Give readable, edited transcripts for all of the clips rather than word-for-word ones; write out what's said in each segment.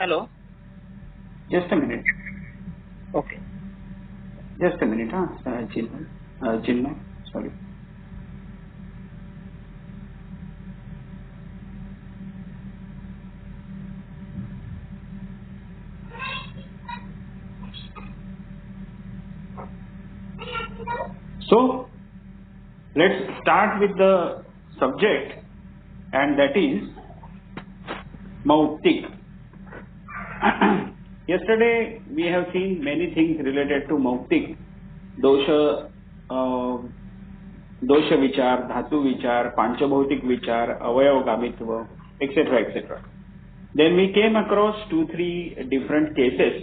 Hello. Just a minute, okay. Just a minute. हाँ Chinmay sorry. So let's start with the subject and that is Mautik. Yesterday we have seen many things related to Mautik. दोष विचार, धातु विचार, पांचभौतिक विचार, अवयवगामित्व, etc. Then we came across 2-3 different cases.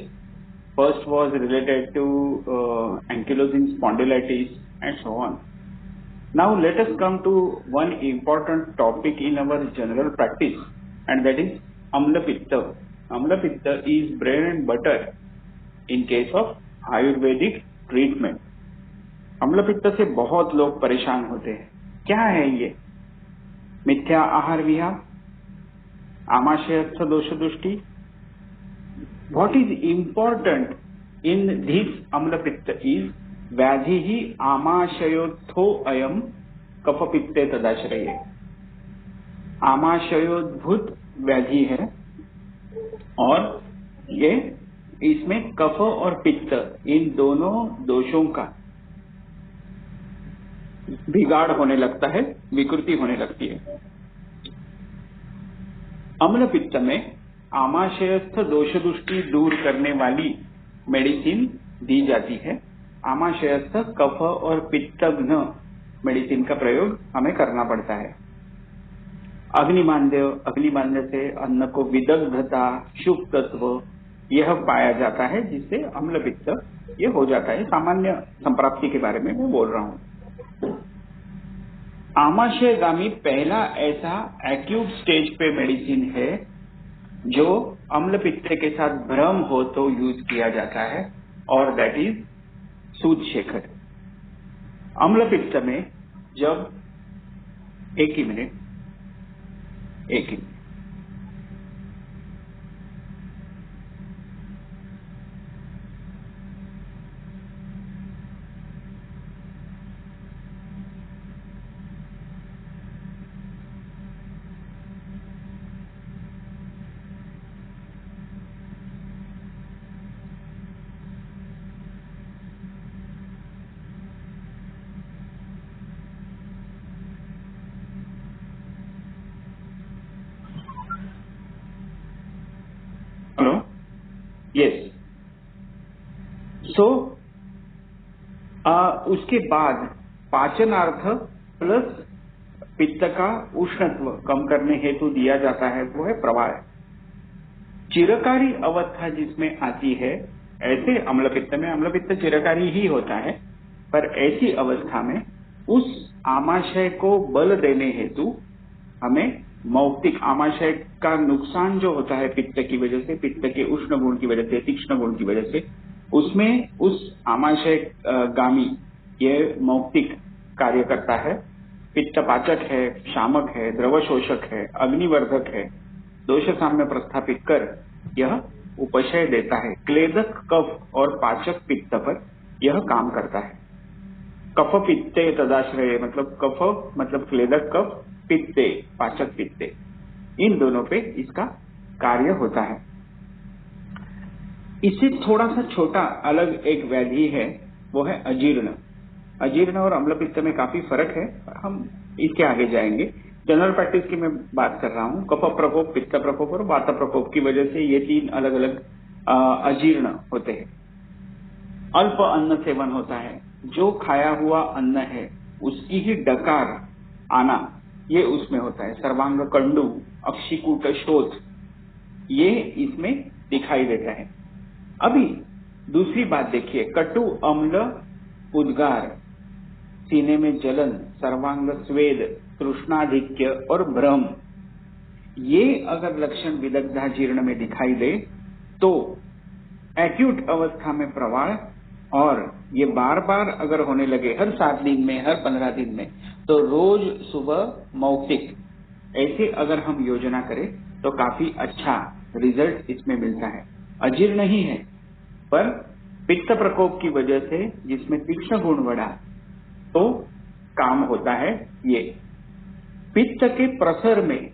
First was related to ankylosing spondylitis and so on. Now let us come to one important topic in our general practice, and that is Amla Pitta. Amla Pitta is bread and butter in case of Ayurvedic treatment. अम्ल पित्त से बहुत लोग परेशान होते हैं। क्या है ये? मिथ्या आहार विहार, आमाशयस्थ दोष दृष्टि। What is important in this अम्ल पित्त is व्याधि ही आमाशयोत्थो अयम कफ पित्ते तदाश्रये। आमाशयोद्भूत व्याधि है और ये इसमें कफ और पित्त इन दोनों दोषों का बिगाड़ होने लगता है, विकृति होने लगती है। अम्ल पित्त में आमाशयस्थ दोष दृष्टि दूर करने वाली मेडिसिन दी जाती है। आमाशयस्थ कफ और पित्तघ्न मेडिसिन का प्रयोग हमें करना पड़ता है। अग्निमांद्य से अन्न को विदग्धता, शुभ तत्व यह पाया जाता है, जिससे अम्ल पित्त ये हो जाता है। सामान्य संप्राप्ति के बारे में मैं बोल रहा हूँ। आमाशयगामी पहला ऐसा एक्यूट स्टेज पे मेडिसिन है जो अम्ल पित्त के साथ भ्रम हो तो यूज किया जाता है, और दैट इज सूदशेखर। अम्ल पित्त में जब एक ही मिनट हेलो, यस। सो उसके बाद पाचनार्थ प्लस पित्त का उष्णत्व कम करने हेतु दिया जाता है, वो है प्रवाह। चिरकारी अवस्था जिसमें आती है, ऐसे अम्ल पित्त में, अम्ल पित्त चिरकारी ही होता है, पर ऐसी अवस्था में उस आमाशय को बल देने हेतु हमें मौक्तिक, आमाशय का नुकसान जो होता है पित्त की वजह से, पित्त के उष्ण गुण की वजह से, तीक्ष्ण गुण की वजह से, उसमें उस आमाशय गामी ये मौक्तिक कार्य करता है। पित्त पाचक है, शामक है, द्रव शोषक है, अग्निवर्धक है, दोष साम्य प्रस्थापित कर यह उपशय देता है। क्लेदक कफ और पाचक पित्त पर यह काम करता है। कफ पित्ते तदाश्रय, मतलब कफ मतलब क्लेदक कफ, पित्ते पाचक पित्ते, इन दोनों पे इसका कार्य होता है। इससे थोड़ा सा छोटा अलग एक व्याधि है, वो है अजीर्ण। अजीर्ण और अम्ल पित्त में काफी फर्क है, हम इसके आगे जाएंगे। जनरल प्रैक्टिस की मैं बात कर रहा हूँ। कफ प्रकोप, पित्त प्रकोप और वात प्रकोप की वजह से ये तीन अलग अलग अजीर्ण होते हैं। अल्प अन्न सेवन होता है, जो खाया हुआ अन्न है उसकी ही डकार आना, ये उसमें होता है। सर्वांग कंडू, अक्षिकूट शोथ, ये इसमें दिखाई देता है। अभी दूसरी बात देखिए, कटु अम्ल उद्गार, सीने में जलन, सर्वांग स्वेद, तृष्णाधिक्य और भ्रम, ये अगर लक्षण विदग्धाजीर्ण में दिखाई दे तो एक्यूट अवस्था में प्रवाह, और ये बार बार अगर होने लगे, हर 7 दिन में, हर 15 दिन में, तो रोज सुबह मौक्तिक, ऐसे अगर हम योजना करें तो काफी अच्छा रिजल्ट इसमें मिलता है। अजीर्ण ही है, पर पित्त प्रकोप की वजह से जिसमें तीक्ष्ण गुण बढ़ा तो काम होता है। ये पित्त के प्रसर में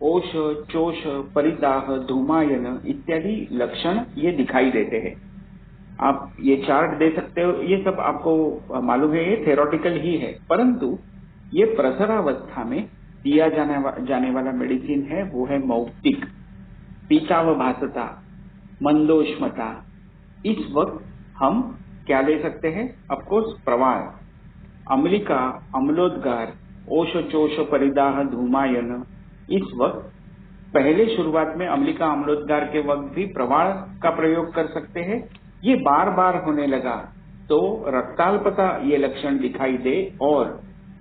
ओष, चोष, परिदाह, धूमायन इत्यादि लक्षण ये दिखाई देते हैं। आप ये चार्ट दे सकते हो, ये सब आपको मालूम है, ये थेरोटिकल ही है, परंतु ये प्रसरावस्था में दिया जाने वाला मेडिसिन है, वो है मौक्तिक। पीतावभासता, मंदोष्मता, इस वक्त हम क्या ले सकते हैं? ऑफकोर्स प्रवाल, अम्लिका, अम्लोद्गार, ओष, चोष, परिदाह, धूमायन। इस वक्त पहले शुरुआत में अम्लिका अम्लोद्गार के वक्त भी प्रवाल का प्रयोग कर सकते हैं। ये बार बार होने लगा तो रक्ताल्पता ये लक्षण दिखाई दे और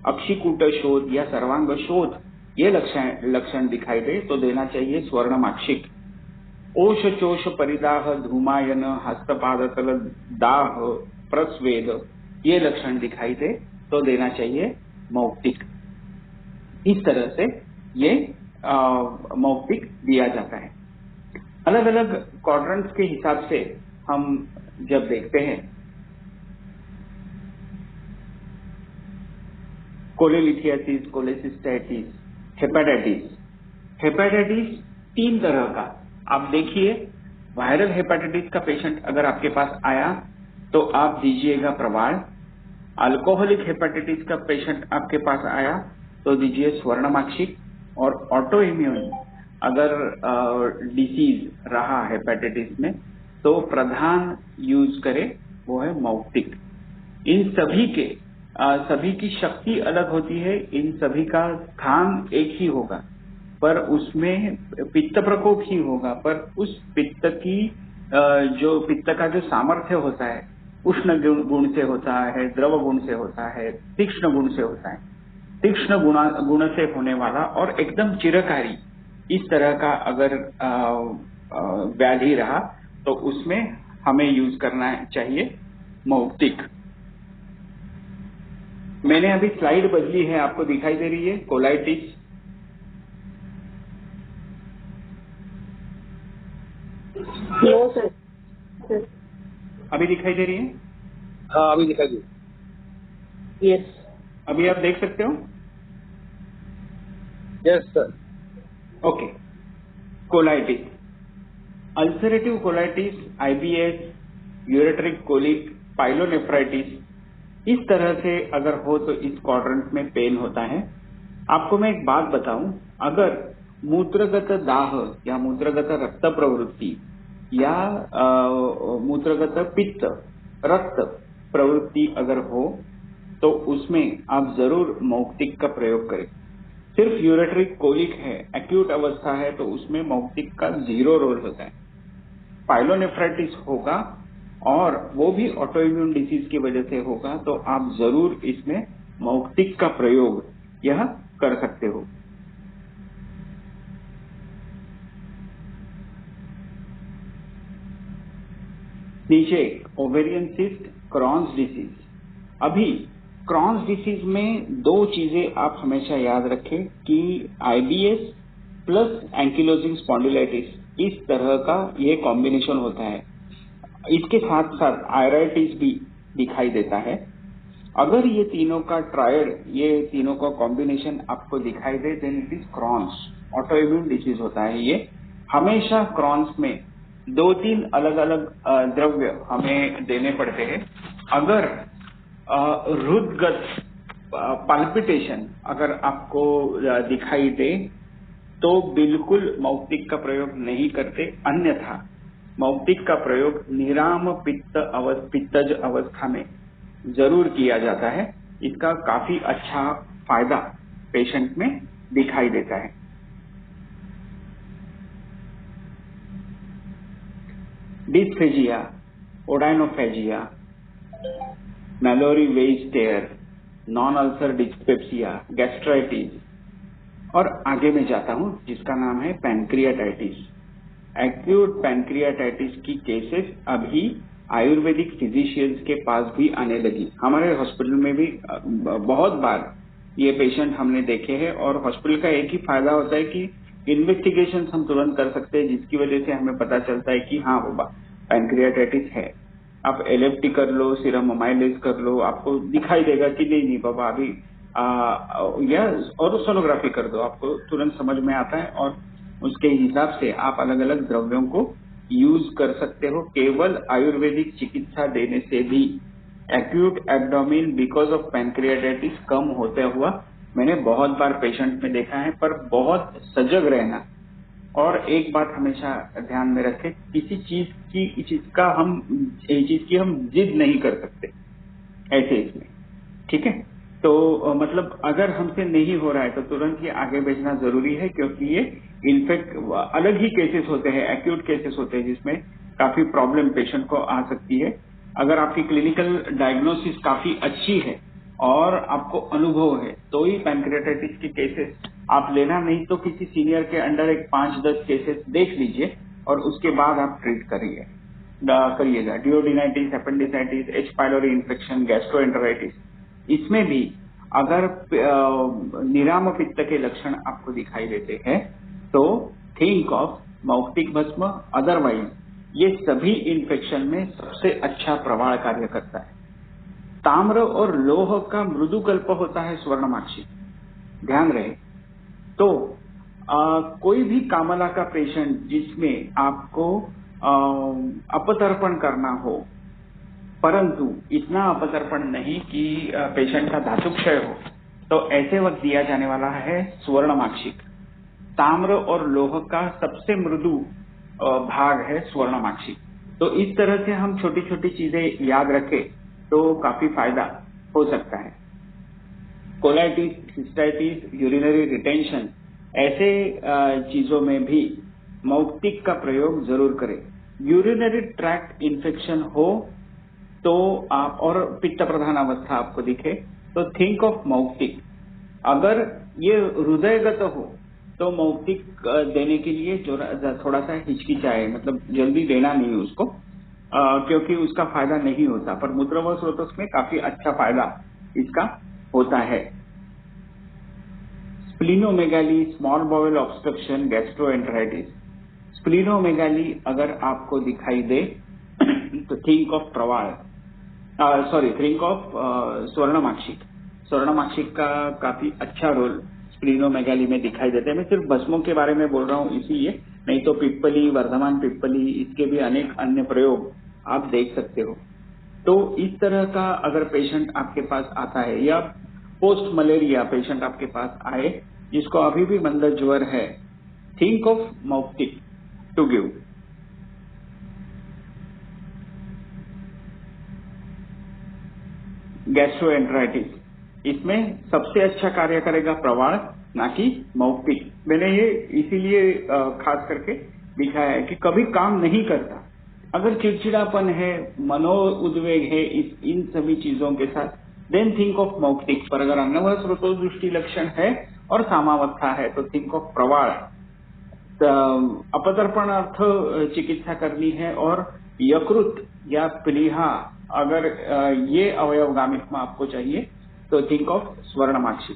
अक्षिकूट शोध या सर्वांग शोध ये लक्षण दिखाई दे तो देना चाहिए स्वर्णमाक्षिक। ओष, चोष, परिदाह, धूमायन, हस्तपादतल दाह, प्रस्वेद ये लक्षण दिखाई दे तो देना चाहिए मौक्तिक। इस तरह से ये मौक्तिक दिया जाता है। अलग अलग क्वाड्रेंट्स के हिसाब से हम जब देखते हैं, कोलेलिथियासिस, कोलेसिस्टाइटिस, हेपेटाइटिस। हेपेटाइटिस 3 तरह का, आप देखिए वायरल हेपेटाइटिस का पेशेंट अगर आपके पास आया तो आप दीजिएगा प्रवाल। अल्कोहलिक हेपेटाइटिस का पेशेंट आपके पास आया तो दीजिए स्वर्णमाक्षिक। और ऑटो इम्यून अगर डिसीज रहा हेपेटाइटिस में तो प्रधान यूज करे वो है मौक्तिक। इन सभी की शक्ति अलग होती है, इन सभी का स्थान एक ही होगा, पर उसमें पित्त प्रकोप ही होगा, पर उस पित्त की जो पित्त का जो सामर्थ्य होता है उष्ण गुण से होता है, द्रव गुण से होता है, तीक्ष्ण गुण से होता है। तीक्ष्ण गुण से होने वाला और एकदम चिरकारी इस तरह का अगर व्याधि रहा तो उसमें हमें यूज करना चाहिए मौक्तिक। मैंने अभी स्लाइड बदली है, आपको दिखाई दे रही है कोलाइटिस। No sir. अभी दिखाई दे रही है? हाँ अभी दिखाई दे। यस। अभी आप देख सकते हो? Yes sir. Okay. Colitis, ulcerative colitis, IBS, ureteric colic, pyelonephritis, इस तरह से अगर हो तो इस क्वाड्रेंट में पेन होता है। आपको मैं एक बात बताऊं, अगर मूत्रगत दाह या मूत्रगत रक्त प्रवृत्ति या मूत्रगत पित्त रक्त प्रवृत्ति अगर हो तो उसमें आप जरूर मौक्तिक का प्रयोग करें। सिर्फ यूरेट्रिक कोलिक है, एक्यूट अवस्था है, तो उसमें मौक्तिक का 0 रोल होता है। पाइलोनेफ्राइटिस होगा और वो भी ऑटोइम्यून डिसीज की वजह से होगा तो आप जरूर इसमें मौक्तिक का प्रयोग यह कर सकते हो। नीचे ओवेरियन सिस्ट, क्रॉन्स डिसीज। अभी क्रॉन्स डिसीज में 2 चीजें आप हमेशा याद रखें कि आईबीएस प्लस एंकिलोजिंग स्पॉन्डिलाइटिस इस तरह का ये कॉम्बिनेशन होता है। इसके साथ साथ आयराइटिस भी दिखाई देता है। अगर ये तीनों का ट्रायड, ये तीनों का कॉम्बिनेशन आपको दिखाई दे then it is Crohn's, autoimmune disease होता है। ये हमेशा क्रॉन्स में 2-3 अलग अलग द्रव्य हमें देने पड़ते हैं। अगर हृदगत पाल्पिटेशन अगर आपको दिखाई दे तो बिल्कुल मौक्तिक का प्रयोग नहीं करते, अन्यथा मौक्तिक का प्रयोग निराम पित्तज अवस्था में जरूर किया जाता है। इसका काफी अच्छा फायदा पेशेंट में दिखाई देता है। डिस्फेजिया, ओडाइनोफेजिया, मैलोरी वेज टेयर, नॉन अल्सर डिस्पेप्सिया, गैस्ट्राइटिस और आगे में जाता हूं जिसका नाम है पैनक्रियाटाइटिस। एक्यूट पैनक्रियाटाइटिस की केसेस अभी आयुर्वेदिक फिजिशियंस के पास भी आने लगी। हमारे हॉस्पिटल में भी बहुत बार ये पेशेंट हमने देखे हैं और हॉस्पिटल का एक ही फायदा होता है कि इन्वेस्टिगेशन हम तुरंत कर सकते हैं, जिसकी वजह से हमें पता चलता है कि हाँ बाबा पैनक्रियाटाइटिस है। आप LFT कर लो, सीरम अमाइलेज कर लो, आपको दिखाई देगा कि नहीं नहीं बाबा अभी या और सोनोग्राफी कर दो, आपको तुरंत समझ में आता है और उसके हिसाब से आप अलग अलग द्रव्यों को यूज कर सकते हो। केवल आयुर्वेदिक चिकित्सा देने से भी acute abdomen because of pancreatitis कम होते हुआ मैंने बहुत बार पेशेंट में देखा है। पर बहुत सजग रहना और एक बात हमेशा ध्यान में रखें, किसी चीज की हम जिद नहीं कर सकते ऐसे इसमें, ठीक है। तो मतलब अगर हमसे नहीं हो रहा है तो तुरंत ही आगे भेजना जरूरी है, क्योंकि ये इनफेक्ट अलग ही केसेस होते हैं, एक्यूट केसेस होते हैं जिसमें काफी प्रॉब्लम पेशेंट को आ सकती है। अगर आपकी क्लिनिकल डायग्नोसिस काफी अच्छी है और आपको अनुभव है तो ही पैनक्रियाटाइटिस के केसेस आप लेना, नहीं तो किसी सीनियर के अंडर एक 5-10 केसेस देख लीजिए और उसके बाद आप ट्रीट करिएगा। Duodenitis, appendicitis, H pylori infection, gastroenteritis, इसमें भी अगर निराम पित्त के लक्षण आपको दिखाई देते हैं तो थिंक ऑफ मौक्तिक भस्म। अदरवाइज ये सभी इन्फेक्शन में सबसे अच्छा प्रवाल कार्य करता है। ताम्र और लोह का मृदुकल्प होता है स्वर्णमाक्षी, ध्यान रहे। तो कोई भी कामला का पेशेंट जिसमें आपको अपतर्पण करना हो, परंतु इतना अपतर्पण नहीं कि पेशेंट का धातु क्षय हो, तो ऐसे वक्त दिया जाने वाला है स्वर्णमाक्षिक। ताम्र और लोह का सबसे मृदु भाग है स्वर्णमाक्षिक। तो इस तरह से हम छोटी छोटी चीजें याद रखें तो काफी फायदा हो सकता है। कोलाइटिस, सिस्टाइटिस, यूरिनरी रिटेंशन, ऐसे चीजों में भी मौक्तिक का प्रयोग जरूर करें। यूरिनरी ट्रैक्ट इन्फेक्शन हो तो आप, और पित्त प्रधान अवस्था आपको दिखे तो थिंक ऑफ मौक्तिक। अगर ये हृदयगत हो तो मौक्तिक देने के लिए थोड़ा सा हिचकिचाए, मतलब जल्दी देना नहीं उसको, क्योंकि उसका फायदा नहीं होता। पर मूत्र व स्रोतस में काफी अच्छा फायदा इसका होता है। Splenomegaly, small bowel obstruction, gastroenteritis. Splenomegaly अगर आपको दिखाई दे तो थिंक ऑफ प्रवाल, थिंक ऑफ स्वर्णमाक्षिक। स्वर्णमाक्षिक का काफी अच्छा रोल स्प्लीनोमेगाली में दिखाई देता है। मैं सिर्फ भस्मों के बारे में बोल रहा हूँ इसीलिए, नहीं तो पिप्पली, वर्धमान पिप्पली, इसके भी अनेक अन्य प्रयोग आप देख सकते हो। तो इस तरह का अगर पेशेंट आपके पास आता है या पोस्ट मलेरिया पेशेंट आपके पास आए जिसको अभी भी मंद ज्वर है, थिंक ऑफ मौक्तिक टू गिव। गैस्ट्रोएंटेराइटिस, इसमें सबसे अच्छा कार्य करेगा प्रवाल, ना कि मौक्तिक। मैंने ये इसीलिए खास करके दिखाया है कि कभी काम नहीं करता, अगर चिड़चिड़ापन है, मनो उद्वेग है, इन सभी चीजों के साथ, देन थिंक ऑफ मौक्तिक। पर अगर अन्नव स्रोतो दृष्टि लक्षण है और सामावस्था है तो थिंक ऑफ प्रवाल। अपतर्पण अर्थ चिकित्सा करनी है और यकृत या प्लीहा अगर ये अवयवगामित्व में आपको चाहिए तो थिंक ऑफ स्वर्णमाक्षी।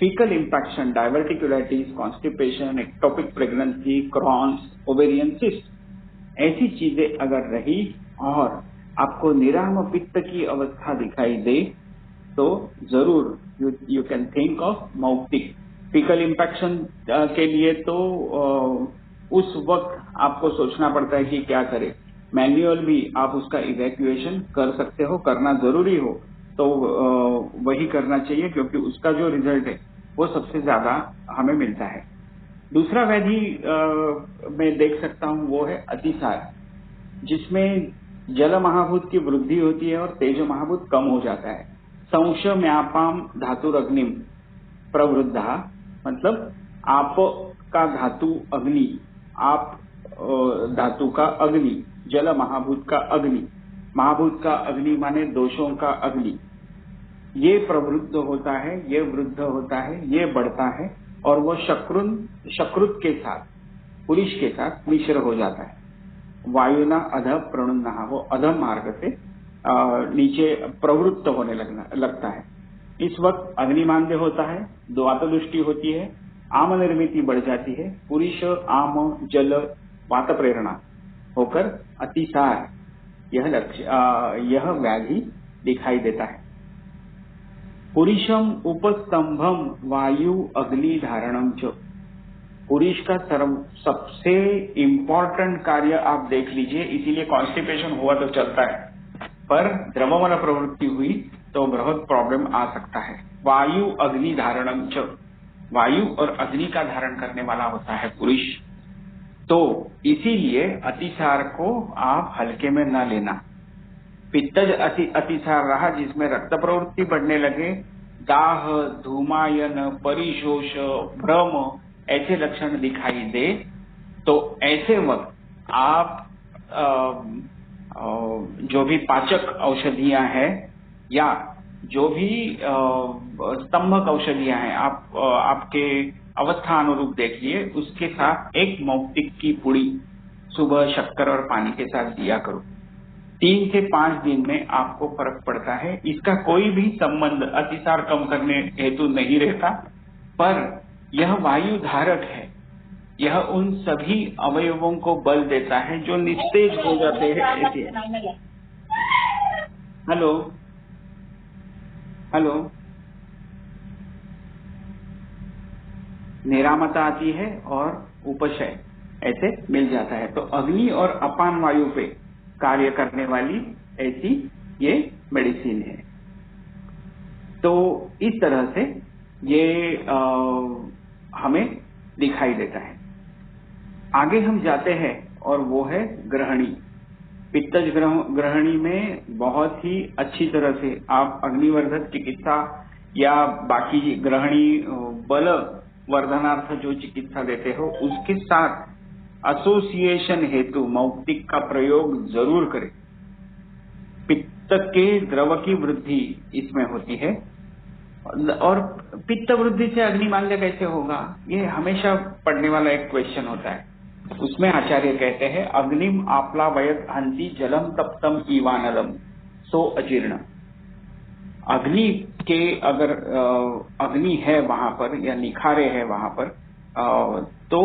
Fecal infection, diverticulitis, constipation, ectopic pregnancy, Crohn's, ovarian cyst, ऐसी चीजें अगर रही और आपको निराम पित्त की अवस्था दिखाई दे तो जरूर यू कैन थिंक ऑफ मौक्तिक। फीकल इंफेक्शन के लिए तो उस वक्त आपको सोचना पड़ता है कि क्या करें। मैन्युअल भी आप उसका इवैक्यूएशन कर सकते हो, करना जरूरी हो तो वही करना चाहिए, क्योंकि उसका जो रिजल्ट है वो सबसे ज्यादा हमें मिलता है। दूसरा व्याधि मैं देख सकता हूं वो है अतिसार, जिसमें जल महाभूत की वृद्धि होती है और तेज महाभूत कम हो जाता है। संशम्यापाम धातुरग्निम प्रवृद्धा, मतलब आप का धातु अग्नि, आप धातु का अग्नि, जल महाभूत का अग्नि, महाभूत का अग्नि माने दोषों का अग्नि, ये प्रवृद्ध होता है, ये वृद्ध होता है, ये बढ़ता है और वो शकृत के साथ, पुरुष के साथ मिश्र हो जाता है। वायुना अध प्रणुन्ना, वो अधम मार्ग से नीचे प्रवृत्त होने लगता है। इस वक्त अग्निमांद्य होता है, द्वातदृष्टि होती है, आम निर्मिति बढ़ जाती है, पुरुष आम जल वात प्रेरणा होकर अतिसार यह व्याधि दिखाई देता है। पुरुषम उपस्तंभम वायु अग्नि धारणम च, पुरुष का सबसे इम्पोर्टेंट कार्य आप देख लीजिए, इसीलिए कॉन्स्टिपेशन हुआ तो चलता है, पर द्रवमल प्रवृत्ति हुई तो बहुत प्रॉब्लम आ सकता है। वायु अग्नि धारणम च, वायु और अग्नि का धारण करने वाला होता है पुरुष, तो इसीलिए अतिसार को आप हल्के में न लेना। पित्तज अतिसार रहा जिसमें रक्त प्रवृत्ति बढ़ने लगे, दाह, धूमायन, परिशोष, भ्रम ऐसे लक्षण दिखाई दे, तो ऐसे वक्त आप जो भी पाचक औषधियां हैं या जो भी स्तंभक औषधियां हैं आप आपके अवस्था अनुरूप देखिए, उसके साथ एक मौक्तिक की पुड़ी सुबह शक्कर और पानी के साथ दिया करो। 3 से 5 दिन में आपको फर्क पड़ता है। इसका कोई भी संबंध अतिसार कम करने हेतु नहीं रहता, पर यह वायु धारक है, यह उन सभी अवयवों को बल देता है जो निस्तेज हो जाते हैं। हेलो हेलो, निरामता आती है और उपशय ऐसे मिल जाता है। तो अग्नि और अपान वायु पे कार्य करने वाली ऐसी ये मेडिसिन है। तो इस तरह से ये हमें दिखाई देता है। आगे हम जाते हैं और वो है ग्रहणी। पित्तज ग्रहणी में बहुत ही अच्छी तरह से आप अग्निवर्धक चिकित्सा या बाकी ग्रहणी बल वर्धनार्थ जो चिकित्सा देते हो उसके साथ एसोसिएशन हेतु मौक्तिक का प्रयोग जरूर करें। पित्त के द्रव की वृद्धि इसमें होती है, और पित्त वृद्धि से अग्निमाल्य कैसे होगा, ये हमेशा पढ़ने वाला एक क्वेश्चन होता है। उसमें आचार्य कहते हैं अग्निम आप्लावयत हंति जलम तप्तम ईवानलम सो अजीर्ण। अग्नि के अगर अग्नि है वहां पर या निखारे है वहां पर, तो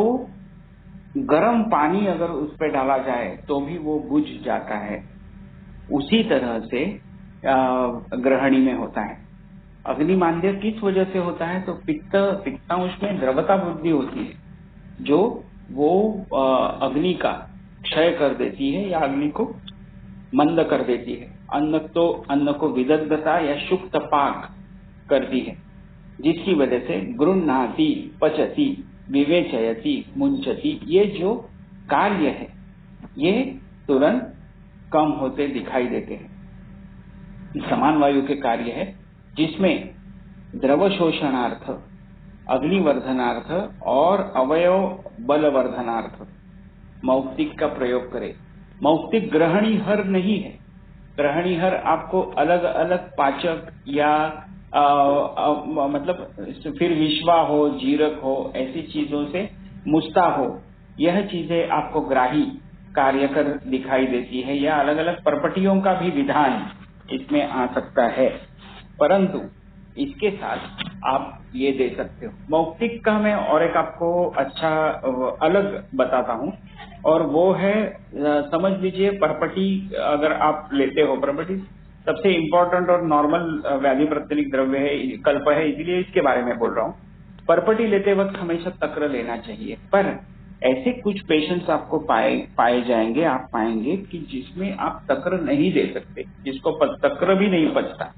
गर्म पानी अगर उस पर डाला जाए तो भी वो बुझ जाता है। उसी तरह से ग्रहणी में होता है। अग्निमांद्य किस वजह से होता है, तो पित्तांश में द्रवता वृद्धि होती है जो वो अग्नि का क्षय कर देती है या अग्नि को मंद कर देती है। अन्न को विदग्धता या शुक्त पाक करती है, जिसकी वजह से गृह्णाति, पचति, विवेचयति, मुंचति, ये जो कार्य है ये तुरंत कम होते दिखाई देते हैं। समान वायु के कार्य है जिसमें द्रव शोषणार्थ, अग्निवर्धनार्थ और अवयव बलवर्धनार्थ मौक्तिक का प्रयोग करें। मौक्तिक ग्रहणी हर नहीं है। ग्रहणी हर आपको अलग अलग पाचक या मतलब फिर विश्वा हो, जीरक हो, ऐसी चीजों से मुस्ता हो, यह चीजें आपको ग्राही कार्य कर दिखाई देती है, या अलग अलग परपटियों का भी विधान इसमें आ सकता है। परंतु इसके साथ आप ये दे सकते हो। मौक्तिक का मैं और एक आपको अच्छा अलग बताता हूं, और वो है समझ लीजिए परपटी अगर आप लेते हो, परपटी सबसे इम्पोर्टेंट और नॉर्मल व्याधि प्रतिनिक द्रव्य है, कल्प है, इसलिए इसके बारे में बोल रहा हूँ। परपटी लेते वक्त हमेशा तक्र लेना चाहिए, पर ऐसे कुछ पेशेंट्स आपको पाए जाएंगे, आप पाएंगे कि जिसमें आप तक्र नहीं दे सकते, जिसको तक्र भी नहीं पचता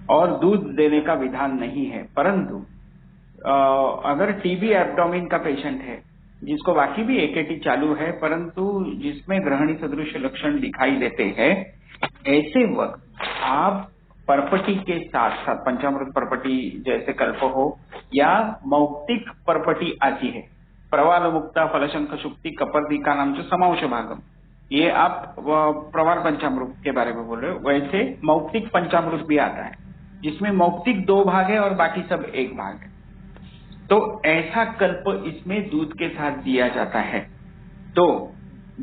और दूध देने का विधान नहीं है। परंतु अगर टीबी एब्डोमिन का पेशेंट है जिसको बाकी भी एकेटी चालू है, परंतु जिसमें ग्रहणी सदृश लक्षण दिखाई देते हैं, ऐसे वक्त आप परपटी के साथ साथ पंचामृत परपटी जैसे कल्प हो या मौक्तिक परपटी आती है, प्रवाल मुक्ता फलशंख शुक्ति कपर्दिका नाम से समावश भागम, ये आप प्रवाल पंचामृत के बारे में बोल रहे हो। वैसे मौक्तिक पंचामृत भी आता है जिसमें मौक्तिक 2 भाग है और बाकी सब 1 भाग है। तो ऐसा कल्प इसमें दूध के साथ दिया जाता है। तो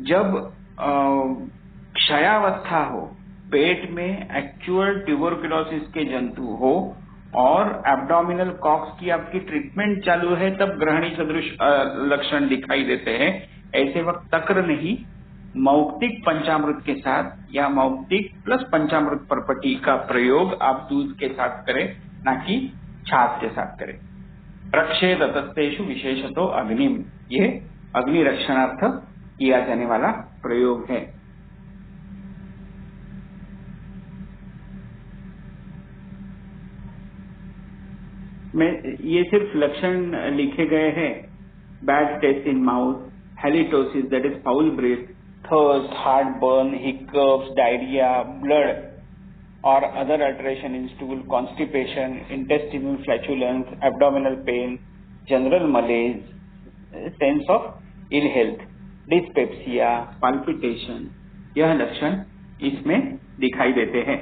जब क्षयावस्था हो, पेट में एक्चुअल ट्यूबरकुलोसिस के जंतु हो, और एब्डोमिनल कॉक्स की आपकी ट्रीटमेंट चालू है तब ग्रहणी सदृश लक्षण दिखाई देते हैं। ऐसे वक्त तक्र नहीं, मौक्तिक पंचामृत के साथ या मौक्तिक प्लस पंचामृत परपटी का प्रयोग आप दूध के साथ करें, ना कि छाछ के साथ करें। रक्षे ततस्तेषु विशेषतो अग्निम, ये अग्नि रक्षणार्थ किया जाने वाला प्रयोग है। ये सिर्फ लक्षण लिखे गए हैं। Bad taste in mouth, halitosis that is foul breath, thirst, heartburn, hiccups, diarrhoea, blood or other alteration in stool, constipation, intestinal flatulence, abdominal pain, general malaise, sense of ill health, dyspepsia, palpitation, यह लक्षण इसमें दिखाई देते हैं।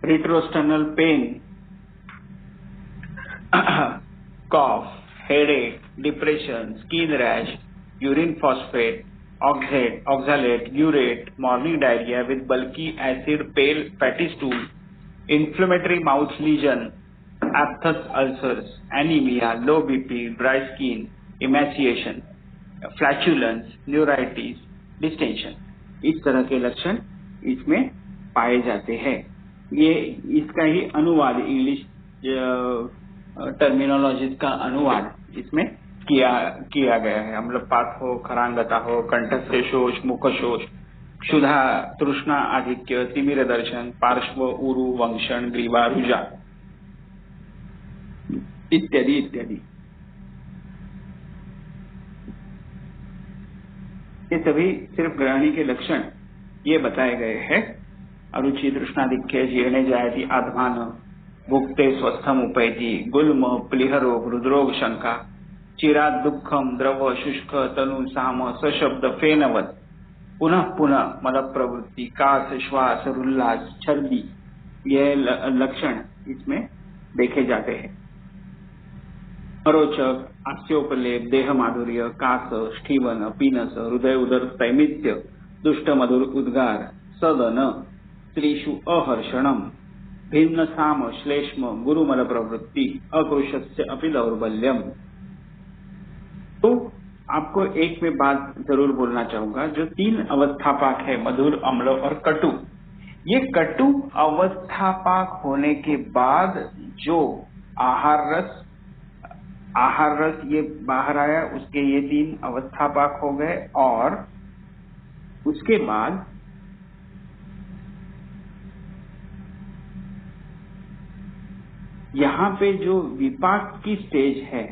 retrosternal pain, cough, headache, depression, skin rash, urine phosphate, oxalate, urate, morning diarrhea with bulky, acid, pale, fatty stool, inflammatory mouth lesion, aphthous ulcers, anemia, low BP, dry skin, emaciation, flatulence, neuritis, distension, इस तरह के लक्षण इसमें पाए जाते हैं। ये इसका ही अनुवाद, इंग्लिश टर्मिनोलॉजी का अनुवाद इसमें किया गया है। अम्लपात हो, खरांगता हो, कंठस्थ शोष, मुख शोष, क्षुधा, तृष्णा आधिक्य, तिमिर दर्शन, पार्श्व उरु, वंक्षण, ग्रीवा, रुजा इत्यादि इत्यादि। ये सभी सिर्फ ग्रहणी के लक्षण ये बताए गए हैं। अरुचि, तृष्णाधिक्य, जीर्णे जायति आत्मान, भुक्ते स्वस्थम उपैति, गुल्म, प्लिहरो, हृदरोग, शंका, चिरात, दुखम, द्रव, शुष्क, तनु, साम, सशब्द, फेनवत, पुनः पुनः मल प्रवृत्ति, कास, श्वास, उल्लास, छर्दी, ये लक्षण इसमें देखे जाते हैं। अरोचक, हास्योपलेप, देह माधुर्य, कास, स्ठीवन, पीनस, हृदय उदर तैमित्य, दुष्ट मधुर उद्गार, सदन, स्त्रीषु अहर्षणम, भिन्न साम, श्लेष्म, गुरुमल प्रवृत्ति, अकृशस्य अपि दौर्बल्यम। तो आपको एक में बात जरूर बोलना चाहूंगा, जो 3 अवस्थापाक है, मधुर, अम्ल और कटु, ये कटु अवस्थापाक होने के बाद जो आहार रस ये बाहर आया, उसके ये 3 अवस्थापाक हो गए। और उसके बाद यहाँ पे जो विपाक की स्टेज है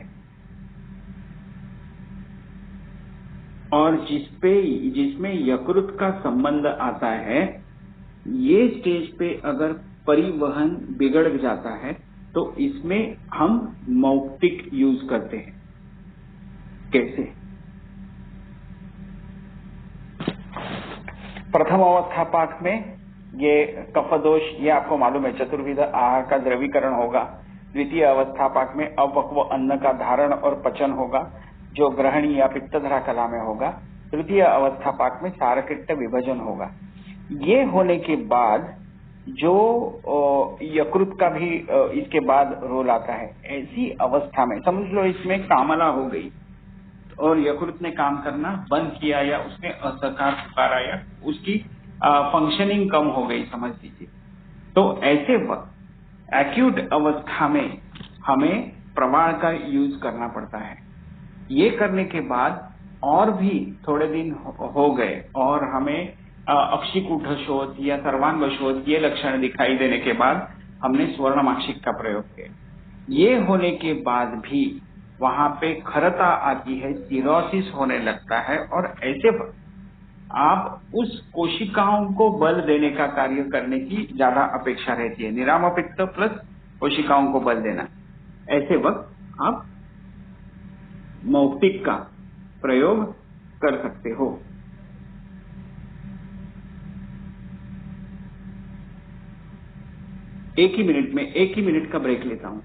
और जिसमें यकृत का संबंध आता है, ये स्टेज पे अगर परिवहन बिगड़ जाता है तो इसमें हम मौक्तिक यूज करते हैं। कैसे? प्रथम अवस्थापाक में ये कफदोष, ये आपको मालूम है, चतुर्विध आहार का द्रवीकरण होगा। द्वितीय अवस्थापाक में अपक्व अन्न का धारण और पचन होगा, जो ग्रहणी या पित्तधरा कला में होगा। तृतीय अवस्थापाक में सारकृत्य विभजन होगा। ये होने के बाद जो यकृत का भी इसके बाद रोल आता है। ऐसी अवस्था में समझ लो इसमें कामला हो गई और यकृत ने काम करना बंद किया या उसने असहकार पुकारा या उसकी फंक्शनिंग कम हो गई, समझ लीजिए। तो ऐसे वक्त एक्यूट अवस्था में हमें प्रवाह का यूज करना पड़ता है। ये करने के बाद और भी थोड़े दिन हो गए और हमें अक्षिकूट शोथ या सर्वांग शोथ ये लक्षण दिखाई देने के बाद हमने स्वर्णमाक्षिक का प्रयोग किया। ये होने के बाद भी वहां पे खरता आती है, सिरोसिस होने लगता है, और ऐसे वक्त आप उस कोशिकाओं को बल देने का कार्य करने की ज्यादा अपेक्षा रहती है। निरामपित्त प्लस कोशिकाओं को बल देना। ऐसे वक्त आप मौक्तिक का प्रयोग कर सकते हो। एक ही मिनट का ब्रेक लेता हूं।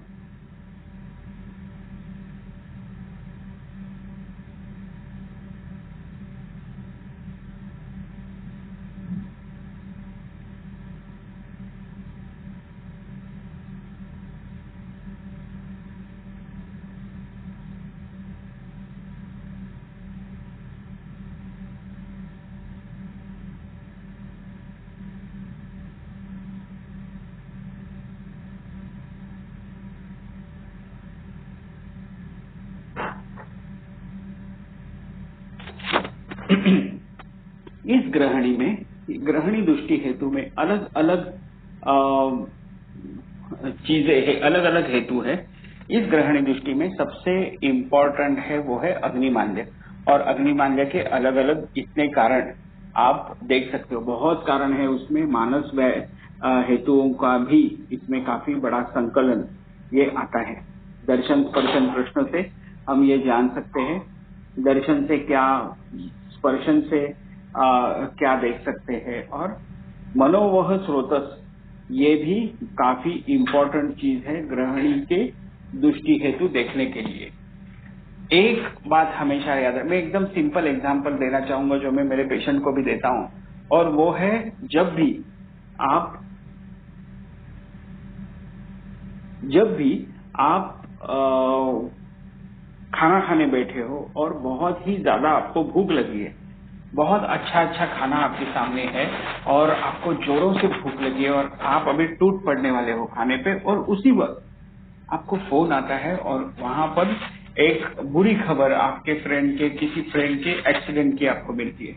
इस ग्रहणी दृष्टि हेतु में अलग अलग चीजें है, अलग अलग हेतु है। इस ग्रहणी दृष्टि में सबसे इम्पोर्टेंट है वो है अग्निमांद्य, और अग्निमांद्य के अलग अलग इतने कारण आप देख सकते हो, बहुत कारण है उसमें। मानस हेतुओं का भी इसमें काफी बड़ा संकलन ये आता है। दर्शन स्पर्शन प्रश्न से हम ये जान सकते हैं, दर्शन से क्या, स्पर्शन से क्या देख सकते हैं, और मनोवह स्रोतस ये भी काफी इम्पोर्टेंट चीज है ग्रहणी के दृष्टि हेतु देखने के लिए। एक बात हमेशा याद है, मैं एकदम सिंपल एग्जांपल देना चाहूंगा जो मैं मेरे पेशेंट को भी देता हूं, और वो है जब भी आप खाना खाने बैठे हो और बहुत ही ज्यादा आपको भूख लगी है, बहुत अच्छा खाना आपके सामने है और आपको जोरों से भूख लगी है और आप अभी टूट पड़ने वाले हो खाने पे, और उसी वक्त आपको फोन आता है और वहां पर एक बुरी खबर आपके किसी फ्रेंड के एक्सीडेंट की आपको मिलती है,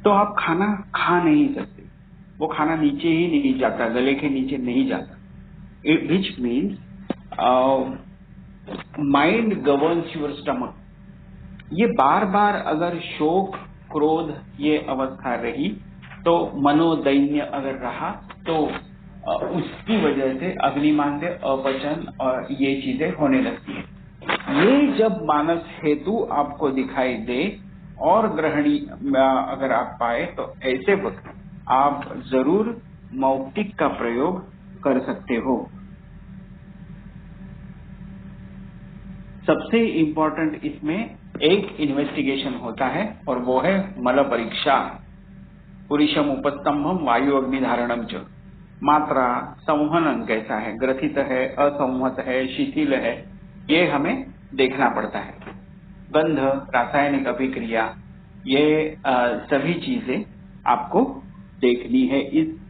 तो आप खाना खा नहीं सकते, वो खाना नीचे ही नहीं जाता, गले के नीचे नहीं जाता। Which means mind governs your stomach. ये बार बार अगर शोक क्रोध ये अवस्था रही, तो मनोदैन्य अगर रहा, तो उसकी वजह से अग्निमांद्य, अपचन और ये चीजें होने लगती है। ये जब मानस हेतु आपको दिखाई दे और ग्रहणी अगर आप पाए, तो ऐसे वक्त आप जरूर मौक्तिक का प्रयोग कर सकते हो। सबसे इम्पोर्टेंट इसमें एक इन्वेस्टिगेशन होता है और वो है मल परीक्षा। पुरुषम उपस्तंभम वायु अग्निधारणम च। मात्रा, संवहन कैसा है, ग्रथित है, असंवहत है, शिथिल है, ये हमें देखना पड़ता है। गंध, रासायनिक अभिक्रिया, ये सभी चीजें आपको देखनी है,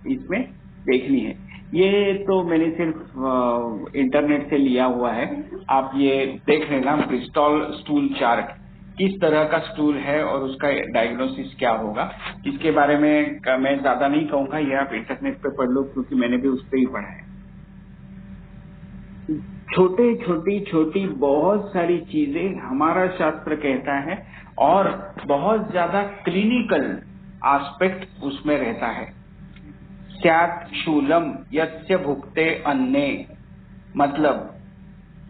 इसमें देखनी है। ये तो मैंने सिर्फ इंटरनेट से लिया हुआ है, आप ये देख लेना। ब्रिस्टॉल स्टूल चार्ट, किस तरह का स्टूल है और उसका डायग्नोसिस क्या होगा, इसके बारे में मैं ज्यादा नहीं कहूंगा, ये आप इंटरनेट पे पढ़ लो, क्योंकि मैंने भी उस पर ही पढ़ा है। छोटी बहुत सारी चीजें हमारा शास्त्र कहता है, और बहुत ज्यादा क्लिनिकल एस्पेक्ट उसमें रहता है। स्यात् शूलम यस्य भुक्ते अन्ने, मतलब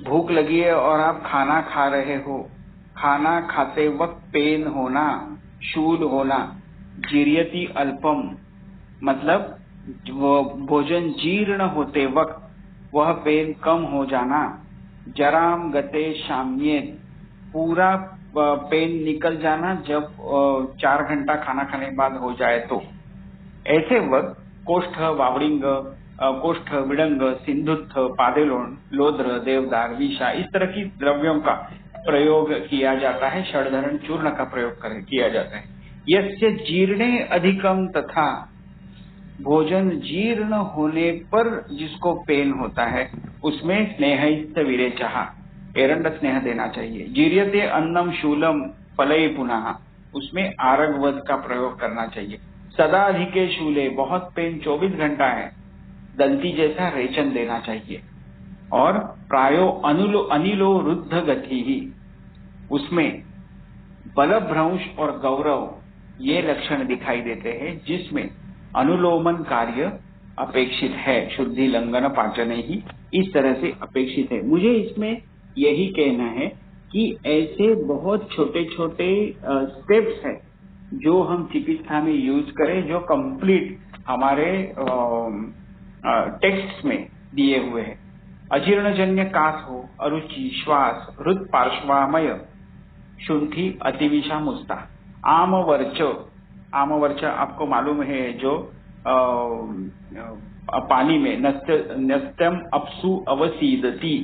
भूख लगी है और आप खाना खा रहे हो, खाना खाते वक्त पेन होना, शूल होना। जीर्यति अल्पम, मतलब वो भोजन जीर्ण होते वक्त वह पेन कम हो जाना। जराम गते शाम्येत, पूरा पेन निकल जाना जब 4 घंटा खाना खाने के बाद हो जाए तो। ऐसे वक्त कोष्ठ, वावड़िंग, कोष्ठ, विडंग, सिंधुत्थ, पादेलोन, लोद्र, देवदार, विषा, इस तरह की द्रव्यों का प्रयोग किया जाता है। षडधरण चूर्ण का प्रयोग किया जाता है। यस्य जीर्णे अधिकम, तथा भोजन जीर्ण होने पर जिसको पेन होता है उसमें स्नेहित विरेचः, एरंड स्नेह देना चाहिए। जीर्यते अन्नम शूलम फलये पुनः, उसमें आरगवध का प्रयोग करना चाहिए। सदा अधिके शूले, बहुत पेन 24 घंटा है, दंती जैसा रेचन देना चाहिए। और प्रायो अनिलो रुद्ध गति ही, उसमें बलभ्रंश और गौरव ये लक्षण दिखाई देते हैं, जिसमें अनुलोमन कार्य अपेक्षित है। शुद्धि लंघन पाचन ही इस तरह से अपेक्षित है। मुझे इसमें यही कहना है कि ऐसे बहुत छोटे स्टेप्स हैं जो हम चिकित्सा में यूज करें, जो कंप्लीट हमारे टेक्स्ट में दिए हुए हैं। अजीर्णजन्य कास हो, अरुचि, श्वास, हृद पार्श्वामय, शुंठी, अतिविषा, मुस्ता। आमवर्च आपको मालूम है, जो पानी में नस्त्यम अपसु अवसीदति,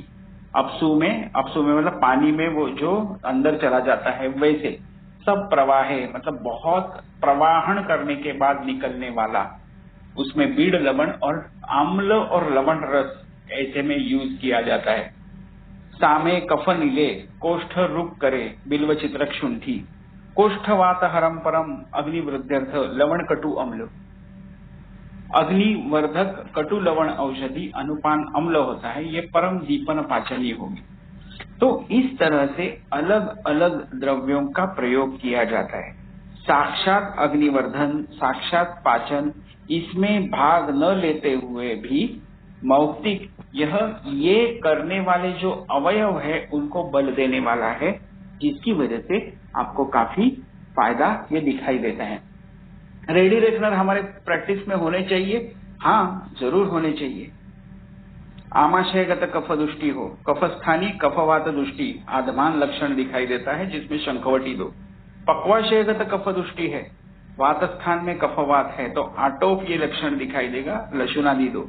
अपसु में मतलब पानी में वो जो अंदर चला जाता है, वैसे सब प्रवाहे, मतलब बहुत प्रवाहन करने के बाद निकलने वाला, उसमें बीड़ लवण और आम्ल और लवण रस ऐसे में यूज किया जाता है। सामे कफन ले, कोष्ठ रुक करे, बिल्व चित्रक शुंठी, कोष्ठवात हरम परम अग्निवृद्ध्यर्थ लवण कटु अम्ल। अग्निवर्धक कटु लवण औषधि अनुपान अम्ल होता है, ये परम दीपन पाचनी होगी। तो इस तरह से अलग अलग द्रव्यों का प्रयोग किया जाता है। साक्षात अग्निवर्धन, साक्षात पाचन, इसमें भाग न लेते हुए भी मौक्तिक ये करने वाले जो अवयव है उनको बल देने वाला है, जिसकी वजह से आपको काफी फायदा ये दिखाई देता है। रेडी रेकनर हमारे प्रैक्टिस में होने चाहिए, हाँ जरूर होने चाहिए। आमाशयगत कफ दुष्टि हो, कफस्थानी कफवात दुष्टि आधमान लक्षण दिखाई देता है, जिसमें शंखवटी दो। पक्वाशयगत कफ दुष्टि है, वात स्थान में कफवात है तो आटोप ये लक्षण दिखाई देगा, लशुनादि दो।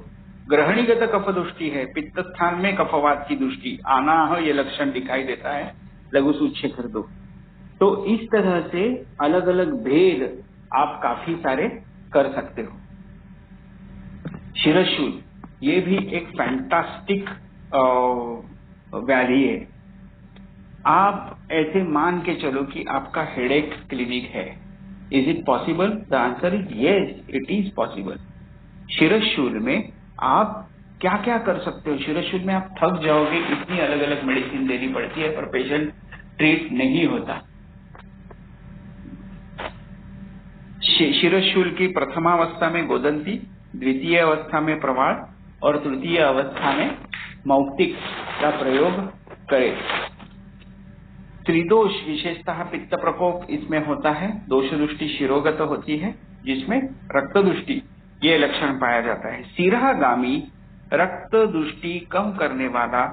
ग्रहणीगत कफ दुष्टि है, पित्त स्थान में कफवात की दुष्टि, आनाह ये लक्षण दिखाई देता है, लघु सूच्छेखर दो। तो इस तरह से अलग अलग भेद आप काफी सारे कर सकते हो। शिरशूल ये भी एक फैंटास्टिक व्याधि है। आप ऐसे मान के चलो कि आपका हेडेक क्लिनिक है। Is it possible? The answer is yes, it is possible. शिरशूल में आप क्या क्या कर सकते हो? शिरशूल में आप थक जाओगे, इतनी अलग अलग मेडिसिन देनी पड़ती है, पर पेशेंट ट्रीट नहीं होता। शिरशूल की प्रथमावस्था में गोदंती, द्वितीय अवस्था में प्रवाल और तृतीय अवस्था में मौक्तिक का प्रयोग करें। त्रिदोष विशेषतः पित्त प्रकोप इसमें होता है, दोष दृष्टि शिरोगत होती है, जिसमें रक्त दृष्टि ये लक्षण पाया जाता है। सिरागामी रक्त दृष्टि कम करने वाला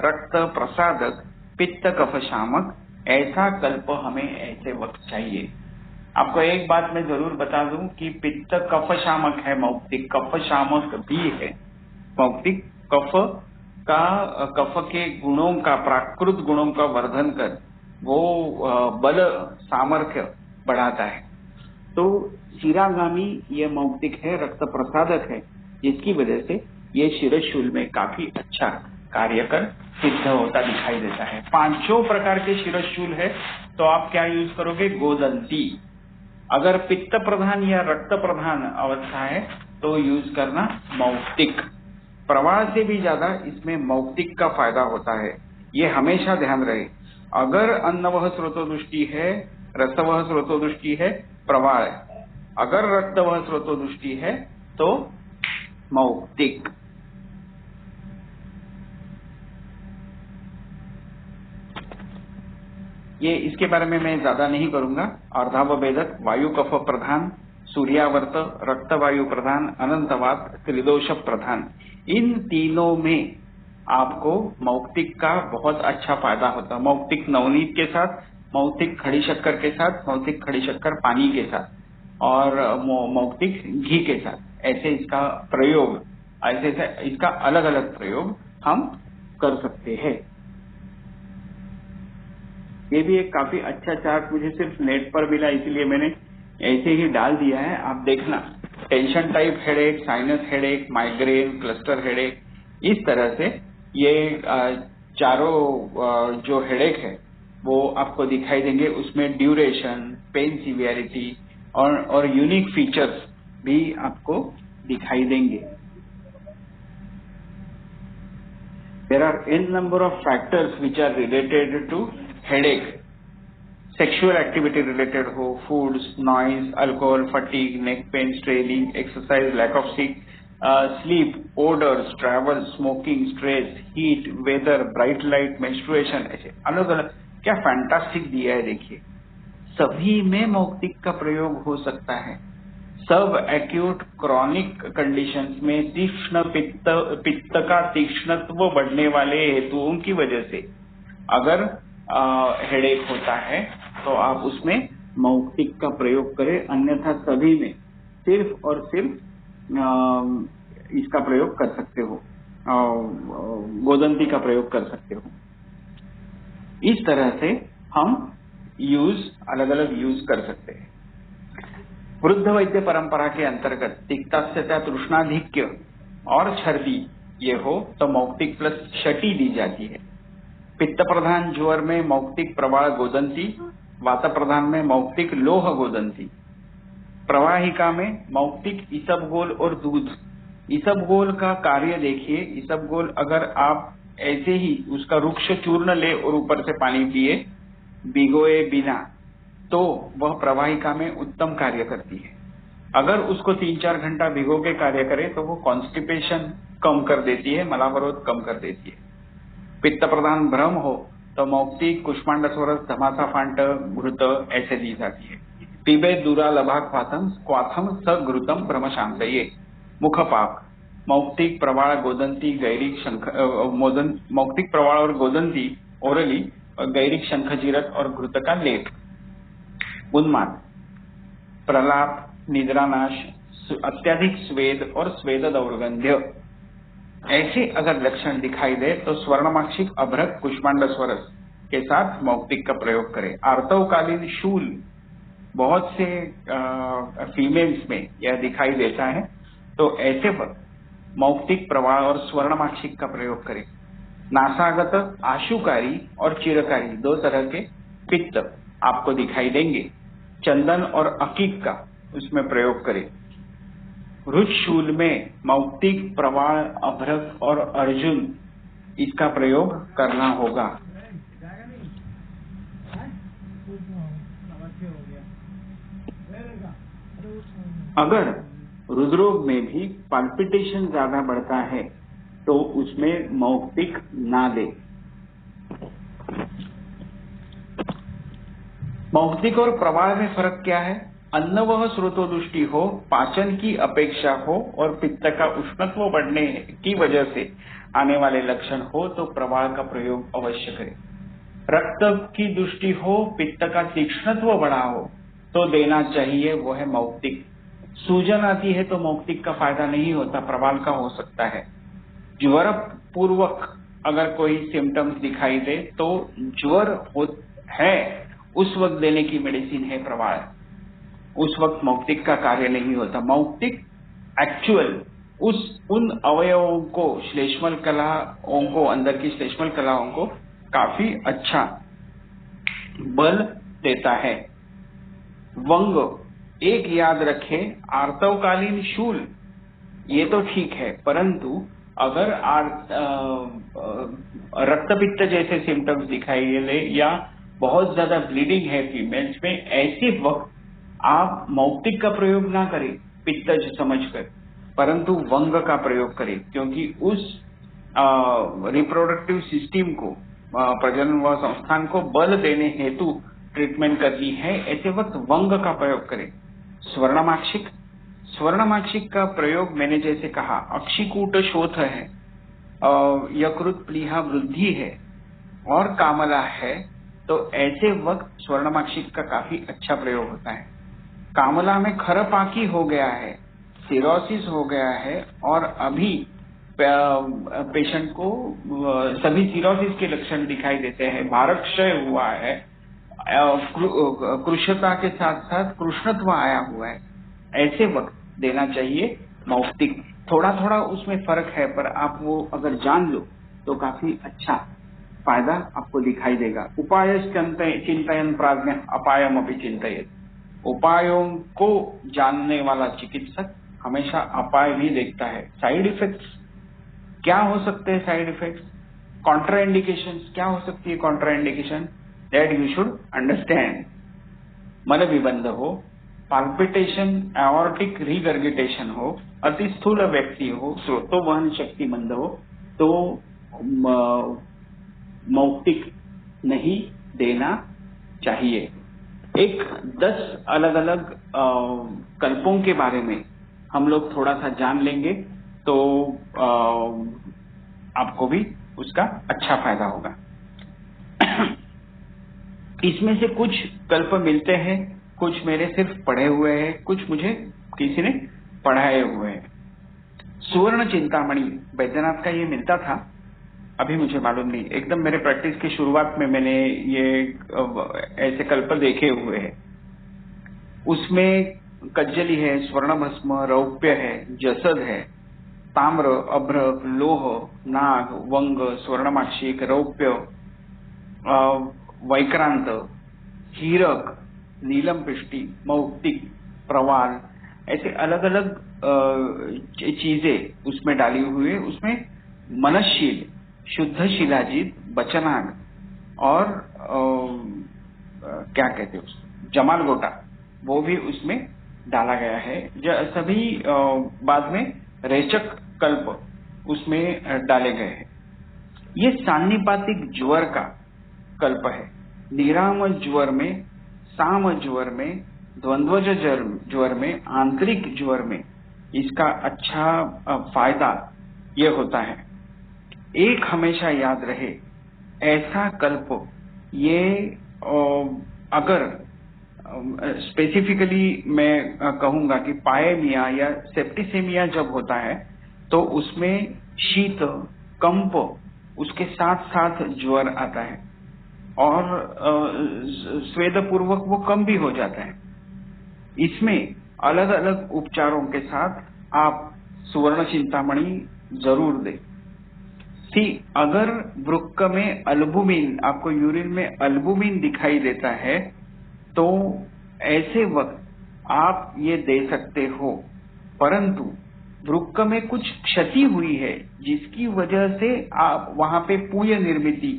रक्त प्रसादक पित्त कफ शामक, ऐसा कल्प हमें ऐसे वक्त चाहिए। आपको एक बात मैं जरूर बता दूं कि पित्त कफ शामक है, मौक्तिक कफ शामक भी है। मौक्तिक कफ के गुणों का, प्राकृत गुणों का वर्धन कर वो बल सामर्थ्य बढ़ाता है। तो शिरागामी ये मौक्तिक है, रक्त प्रसादक है, जिसकी वजह से ये शिरशूल में काफी अच्छा कार्य कर सिद्ध होता दिखाई देता है। पांचों प्रकार के शिरशूल है तो आप क्या यूज करोगे? गोदंती। अगर पित्त प्रधान या रक्त प्रधान अवस्था है तो यूज करना मौक्तिक। प्रवाह से भी ज्यादा इसमें मौक्तिक का फायदा होता है, ये हमेशा ध्यान रहे। अगर अन्नवह स्रोतो दृष्टि है, रसवह स्रोतो दृष्टि है, प्रवाह है। अगर रक्तवह स्रोतो दृष्टि है तो मौक्तिक। ये इसके बारे में मैं ज्यादा नहीं करूंगा। अर्धावभेदक, वायु कफ प्रधान, सूर्यावर्त, रक्त वायु प्रधान, अनंतवात, त्रिदोष प्रधान, इन तीनों में आपको मौक्तिक का बहुत अच्छा फायदा होता है। मौक्तिक नवनीत के साथ, मौक्तिक खड़ी शक्कर के साथ, मौक्तिक खड़ी शक्कर पानी के साथ और मौक्तिक घी के साथ, ऐसे इसका प्रयोग, ऐसे इसका अलग अलग प्रयोग हम कर सकते हैं। ये भी एक काफी अच्छा चार्ट मुझे सिर्फ नेट पर मिला, इसीलिए मैंने ऐसे ही डाल दिया है, आप देखना। Tension type headache, sinus headache, migraine, cluster headache, इस तरह से ये चारों जो हेडेक है वो आपको दिखाई देंगे। उसमें ड्यूरेशन, पेन सीवियरिटी और यूनिक फीचर्स भी आपको दिखाई देंगे। There are n number of factors which are related to headache. Sexual activity related हो, foods, noise, alcohol, fatigue, neck pain, straining, exercise, lack of sleep, odors, travel, smoking, stress, heat, weather, bright light, menstruation, ऐसे अलग अलग क्या fantastic दिया है। देखिए सभी में मौक्तिक का प्रयोग हो सकता है। सब एक्यूट क्रॉनिक कंडीशंस में तीक्ष्ण पित्त का तीक्ष्णत्व बढ़ने वाले हेतुओं की वजह से अगर हेडेक होता है तो आप उसमें मौक्तिक का प्रयोग करें, अन्यथा सभी में सिर्फ और सिर्फ इसका प्रयोग कर सकते हो, गोदंती का प्रयोग कर सकते हो। इस तरह से हम अलग अलग यूज कर सकते हैं। वृद्ध वैद्य परंपरा के अंतर्गत तिक्तास्यता, तृष्णाधिक्य और छर्दी ये हो तो मौक्तिक प्लस शटी दी जाती है। पित्त प्रधान ज्वर में मौक्तिक, प्रवाल, गोदंती वात प्रधान में मौक्तिक लोह गोदंती, प्रवाहिका में मौक्तिक इसबगोल और दूध। इसबगोल का कार्य देखिए, इसबगोल अगर आप ऐसे ही उसका रुक्ष चूर्ण ले और ऊपर से पानी पिए भिगोए बिना, तो वह प्रवाहिका में उत्तम कार्य करती है। अगर उसको 3-4 घंटा भिगो के कार्य करे तो वो कॉन्स्टिपेशन कम कर देती है, मलावरोध कम कर देती है। पित्त प्रधान भ्रम हो तो मौक्तिक, कुष्मांडस्वरस, धमासा फांट, घृत ऐसे दी जाती है। पिबे दूरा लभा क्वाथम स घृतम भ्रम शांतये। मुखपाक, मौक्तिक, प्रवाल, गोदंती, गैरिक, शंख, मौक्तिक, प्रवाल और गोदंती ओरली, और गैरिक, शंखजीरक और घृत का लेप। उन्माद, प्रलाप, निद्रानाश, अत्यधिक स्वेद और स्वेद दौर्गंध्य, ऐसे अगर लक्षण दिखाई दे तो स्वर्णमाक्षिक, अभ्रक, कुष्मांडस्वरस के साथ मौक्तिक का प्रयोग करें। आर्तवकालीन शूल बहुत से फीमेल्स में यह दिखाई देता है, तो ऐसे वक्त मौक्तिक, प्रवाल और स्वर्णमाक्षिक का प्रयोग करें। नासागत, आशुकारी और चिरकारी 2 तरह के पित्त आपको दिखाई देंगे। चंदन और अकीक का उसमें प्रयोग करें। रुचशूल में मौक्तिक, प्रवाल, अभ्रक और अर्जुन इसका प्रयोग करना होगा। अगर रुद्रोग में भी पाल्पिटेशन ज्यादा बढ़ता है तो उसमें मौक्तिक ना दे। मौक्तिक और प्रवाल में फर्क क्या है? अन्नवह स्रोतोदुष्टि हो, पाचन की अपेक्षा हो और पित्त का उष्णत्व बढ़ने की वजह से आने वाले लक्षण हो तो प्रवाल का प्रयोग अवश्य करें। रक्त की दृष्टि हो, पित्त का तीक्ष्णत्व बढ़ा हो तो देना चाहिए, वो है मौक्तिक। सूजन आती है तो मौक्तिक का फायदा नहीं होता, प्रवाल का हो सकता है। ज्वर पूर्वक अगर कोई सिम्टम्स दिखाई दे तो ज्वर है उस वक्त देने की मेडिसिन है प्रवाल, उस वक्त मौक्तिक का कार्य नहीं होता। मौक्तिक एक्चुअल उन अवयवों को, श्लेष्मल कलाओं को, अंदर की श्लेष्मल कलाओं को काफी अच्छा बल देता है। वंग, एक याद रखें, आर्तवकालीन शूल ये तो ठीक है, परंतु अगर रक्तपित्त जैसे सिम्टम्स दिखाई दे या बहुत ज्यादा ब्लीडिंग है फीमेल्स में, ऐसे वक्त आप मौक्तिक का प्रयोग ना करें पित्तज समझकर, परंतु वंग का प्रयोग करें, क्योंकि उस रिप्रोडक्टिव सिस्टम को, प्रजनन व संस्थान को बल देने हेतु ट्रीटमेंट करनी है। ऐसे वक्त वंग का प्रयोग करें। स्वर्णमाक्षिक, स्वर्णमाक्षिक का प्रयोग मैंने जैसे कहा, अक्षिकूट शोथ है, यकृत प्लीहा वृद्धि है और कामला है, तो ऐसे वक्त स्वर्णमाक्षिक का काफी अच्छा प्रयोग होता है। कामला में खरपाकी हो गया है, सिरोसिस हो गया है और अभी पेशेंट को सभी सिरोसिस के लक्षण दिखाई देते हैं, भारक्षय हुआ है, कृशता के साथ साथ कृष्णत्व आया हुआ है, ऐसे वक्त देना चाहिए मौक्तिक। थोड़ा थोड़ा उसमें फर्क है, पर आप वो अगर जान लो तो काफी अच्छा फायदा आपको दिखाई देगा। उपाय चिंतयन प्राज्ञ अपायम अपि चिंतयेत्। उपायों को जानने वाला चिकित्सक हमेशा अपाय भी देखता है। साइड इफेक्ट्स क्या हो सकते हैं? साइड इफेक्ट्स, कॉन्ट्राइंडिकेशंस क्या हो सकती है? Contraindication that you should understand. मल विबंध हो, पाल्पिटेशन, एओर्टिक रिगर्गिटेशन हो, अति स्थूल व्यक्ति हो, स्रोतोवहन शक्ति मंद हो, तो मौक्तिक नहीं देना चाहिए। एक 10 अलग अलग कल्पों के बारे में हम लोग थोड़ा सा जान लेंगे तो आपको भी उसका अच्छा फायदा होगा। इसमें से कुछ कल्प मिलते हैं, कुछ मेरे सिर्फ पढ़े हुए हैं, कुछ मुझे किसी ने पढ़ाए हुए हैं। सुवर्ण चिंतामणि बैद्यनाथ का ये मिलता था, अभी मुझे मालूम नहीं, एकदम मेरे प्रैक्टिस की शुरुआत में मैंने ये ऐसे कल्प देखे हुए हैं। उसमें कज्जली है, स्वर्ण भस्म, रौप्य है, जसद है, ताम्र, अभ्रक, लोह, नाग, वंग, स्वर्णमाक्षिक, रौप्य, वैक्रांत, हीरक, नीलम पिष्टी, मौक्तिक, प्रवाल, ऐसे अलग अलग चीजें उसमें डाली हुई है। उसमें मनशील, शुद्ध शिलाजीत, बचनाग और क्या कहते हैं उसको, जमाल गोटा, वो भी उसमें डाला गया है। सभी बाद में रेचक कल्प उसमें डाले गए हैं। ये सान्निपातिक ज्वर का कल्प है। निराम ज्वर में, साम ज्वर में, द्वंद्वज ज्वर में, आंतरिक ज्वर में इसका अच्छा फायदा ये होता है। एक हमेशा याद रहे, ऐसा कल्प ये अगर स्पेसिफिकली मैं कहूंगा कि पाएमिया या सेप्टिसेमिया जब होता है तो उसमें शीत, कंप, उसके साथ साथ ज्वर आता है और स्वेदपूर्वक वो कम भी हो जाता है। इसमें अलग अलग उपचारों के साथ आप सुवर्ण चिंतामणि जरूर दें। अगर वृक्क में अल्बुमिन, आपको यूरिन में अल्बुमिन दिखाई देता है तो ऐसे वक्त आप ये दे सकते हो, परंतु वृक्क में कुछ क्षति हुई है जिसकी वजह से आप वहां पे पूय निर्मिति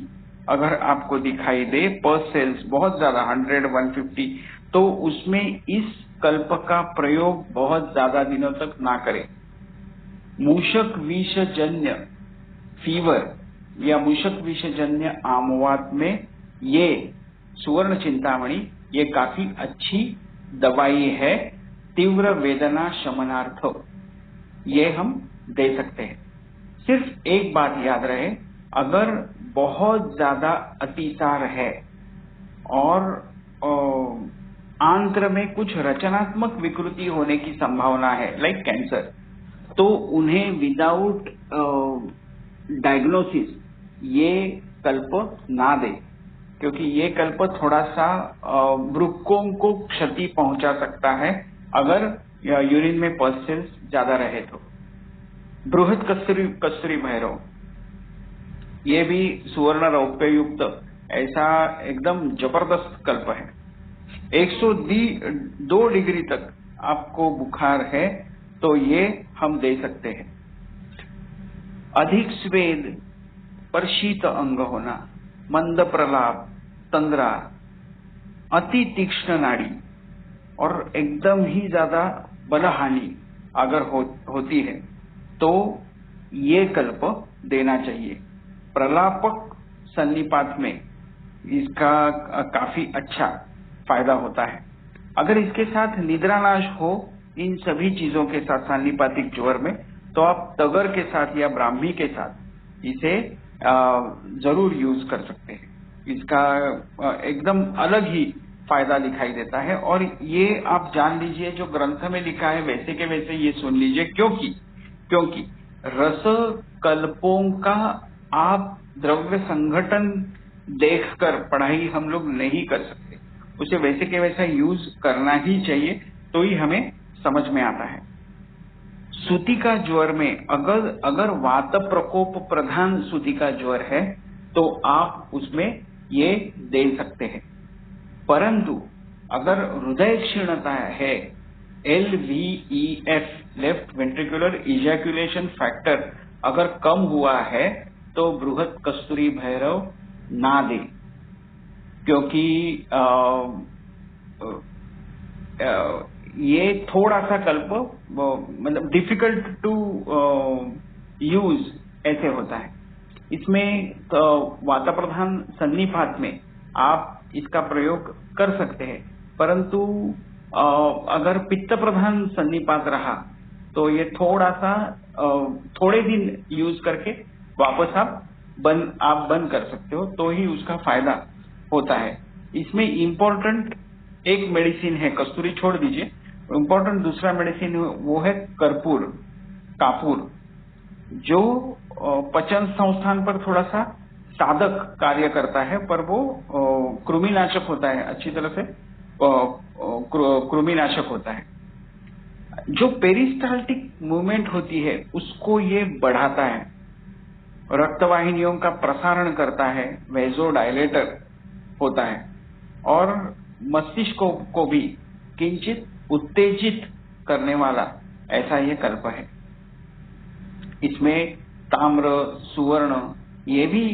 अगर आपको दिखाई दे, पस सेल्स बहुत ज्यादा 100, 150, तो उसमें इस कल्प का प्रयोग बहुत ज्यादा दिनों तक ना करें। मूषक विषजन्य फीवर या मूषक विषजन्य आमवात में ये सुवर्ण चिंतामणि ये काफी अच्छी दवाई है। तीव्र वेदना शमनार्थ ये हम दे सकते हैं। सिर्फ एक बात याद रहे, अगर बहुत ज्यादा अतिसार है और आंत्र में कुछ रचनात्मक विकृति होने की संभावना है, लाइक कैंसर, तो उन्हें विदाउट डायग्नोसिस ये कल्प ना दे, क्योंकि ये कल्प थोड़ा सा वृक्कों को क्षति पहुंचा सकता है अगर यूरिन में पस सेल्स ज्यादा रहे तो। बृहद कस्तूरी भैरव ये भी सुवर्ण रौप्य युक्त ऐसा एकदम जबरदस्त कल्प है। 102 डिग्री तक आपको बुखार है तो ये हम दे सकते हैं। अधिक स्वेद पर शीत अंग होना, मंद प्रलाप, तंद्रा, अति तीक्ष्ण नाड़ी और एकदम ही ज्यादा बलहानि अगर होती है तो ये कल्प देना चाहिए। प्रलापक सन्निपात में इसका काफी अच्छा फायदा होता है। अगर इसके साथ निद्रानाश हो इन सभी चीजों के साथ सान्निपातिक ज्वर में, तो आप तगर के साथ या ब्राह्मी के साथ इसे जरूर यूज कर सकते हैं। इसका एकदम अलग ही फायदा दिखाई देता है। और ये आप जान लीजिए, जो ग्रंथ में लिखा है वैसे के वैसे ये सुन लीजिए, क्योंकि रस कल्पों का आप द्रव्य संघटन देखकर पढ़ाई हम लोग नहीं कर सकते, उसे वैसे के वैसा यूज करना ही चाहिए, तो ही हमें समझ में आता है। सूतिका ज्वर में अगर वात प्रकोप प्रधान सूतिका ज्वर है तो आप उसमें ये दे सकते हैं, परंतु अगर हृदय क्षीणता है, LVEF, left ventricular ejaculation factor अगर कम हुआ है तो बृहद कस्तूरी भैरव ना दे, क्योंकि ये थोड़ा सा कल्प मतलब डिफिकल्ट टू यूज ऐसे होता है। इसमें तो वाता प्रधान सन्निपात में आप इसका प्रयोग कर सकते हैं, परंतु अगर पित्त प्रधान सन्निपात रहा तो ये थोड़ा सा थोड़े दिन यूज करके वापस आप बंद कर सकते हो, तो ही उसका फायदा होता है। इसमें इम्पोर्टेंट एक मेडिसिन है, कस्तूरी छोड़ दीजिए, इम्पोर्टेंट दूसरा मेडिसिन वो है कापूर, जो पचन संस्थान पर थोड़ा सा साधक कार्य करता है, पर वो कृमिनाशक होता है, अच्छी तरह से कृमिनाशक होता है। जो पेरिस्टाल्टिक मूवमेंट होती है उसको ये बढ़ाता है, रक्तवाहिनियों का प्रसारण करता है, वेजोडायलेटर होता है, और मस्तिष्क को भी किंचित उत्तेजित करने वाला ऐसा ये कल्प है। इसमें ताम्र, सुवर्ण ये भी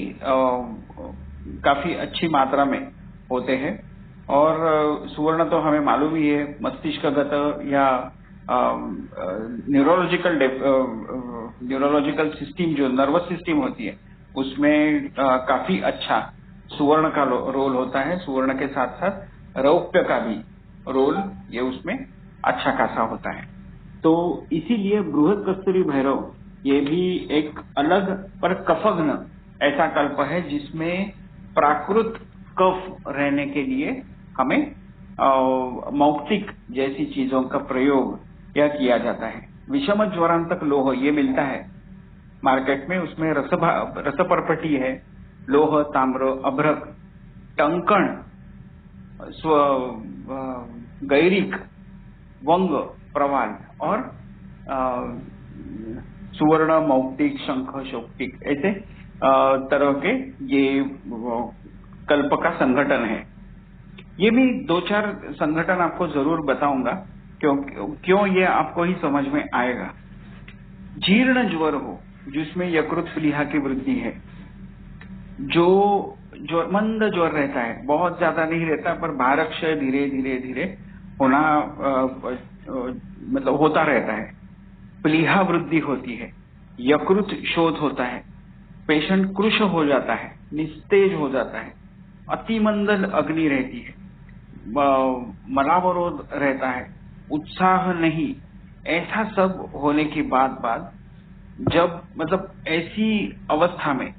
काफी अच्छी मात्रा में होते हैं। और सुवर्ण तो हमें मालूम ही है, मस्तिष्कगत या न्यूरोलॉजिकल सिस्टम जो नर्वस सिस्टम होती है उसमें काफी अच्छा सुवर्ण का रोल होता है। सुवर्ण के साथ साथ रौप्य का भी रोल ये उसमें अच्छा खासा होता है। तो इसीलिए बृहद कस्तूरी भैरव ये भी एक अलग पर कफघ्न ऐसा कल्प है जिसमें प्राकृत कफ रहने के लिए हमें मौक्तिक जैसी चीजों का प्रयोग यह किया जाता है। विषम ज्वरांतक लोह ये मिलता है मार्केट में, उसमें रसपर्पटी है, लोह, ताम्र, अभ्रक, टंकण, गैरिक, वंग, प्रवाल और सुवर्ण, मौक्तिक, शंख, शौक्तिक ऐसे तरह के ये कल्प का संगठन है। ये भी 2-4 संगठन आपको जरूर बताऊंगा क्यों ये आपको ही समझ में आएगा। जीर्ण ज्वर हो जिसमें यकृत प्लीहा की वृद्धि है, जो मंद ज्वर रहता है, बहुत ज्यादा नहीं रहता पर भारक्षय धीरे धीरे धीरे होना मतलब होता रहता है, प्लीहा वृद्धि होती है, यकृत शोध होता है, पेशेंट कृश हो जाता है, निस्तेज हो जाता है, अतिमंदल अग्नि रहती है, मलावरोध रहता है, उत्साह नहीं, ऐसा सब होने की बाद जब मतलब ऐसी अवस्था में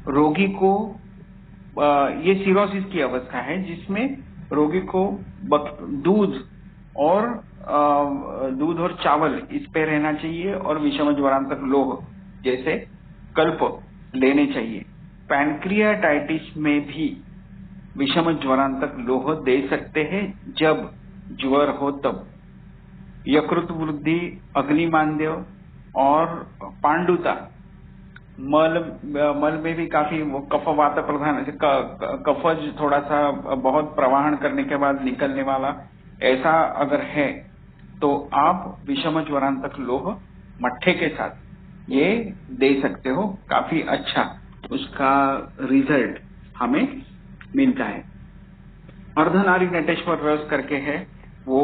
रोगी को ये सिरोसिस की अवस्था है जिसमें रोगी को दूध और चावल इस पे रहना चाहिए और विषम ज्वरांतक लोह जैसे कल्प लेने चाहिए। पैनक्रियाटाइटिस में भी विषम ज्वरांतक लोह दे सकते हैं जब ज्वर हो तब। यकृत वृद्धि, अग्निमांद्य और पांडुता, मल में भी काफी वो कफवात प्रधान, कफज थोड़ा सा बहुत प्रवाहन करने के बाद निकलने वाला ऐसा अगर है तो आप विषम ज्वरांतक लोह मट्ठे के साथ ये दे सकते हो। काफी अच्छा उसका रिजल्ट हमें मिलता है। अर्धनारी नटेश्वर रस करके है, वो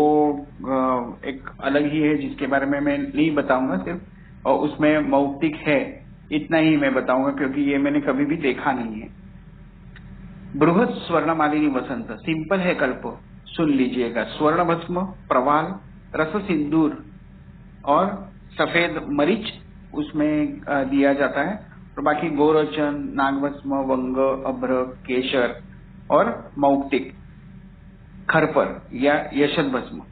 एक अलग ही है जिसके बारे में मैं नहीं बताऊंगा सिर्फ, और उसमें मौक्तिक है इतना ही मैं बताऊंगा क्योंकि ये मैंने कभी भी देखा नहीं है। बृहद स्वर्णमालिनी वसंत सिंपल है कल्प, सुन लीजिएगा। स्वर्ण भस्म, प्रवाल, रस सिंदूर और सफेद मरीच उसमें दिया जाता है, और बाकी गोरोचन, नागभस्म, वंग, अभ्र, केशर और मौक्तिक, खरपर या यशद भस्म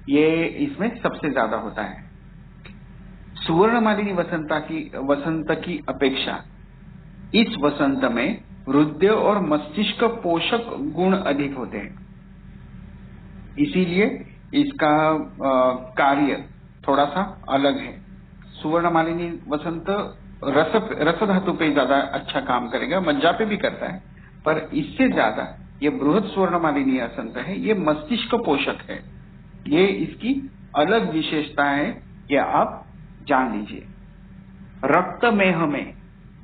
ये इसमें सबसे ज्यादा होता है। सुवर्णमालिनी वसंत की अपेक्षा इस वसंत में हृदय और मस्तिष्क पोषक गुण अधिक होते हैं, इसीलिए इसका कार्य थोड़ा सा अलग है। सुवर्णमालिनी वसंत रस धातु पे ज्यादा अच्छा काम करेगा, मज्जा पे भी करता है, पर इससे ज्यादा ये बृहद स्वर्णमालिनी वसंत है, ये मस्तिष्क पोषक है, ये इसकी अलग विशेषता है, ये आप जान लीजिए। रक्तमेह में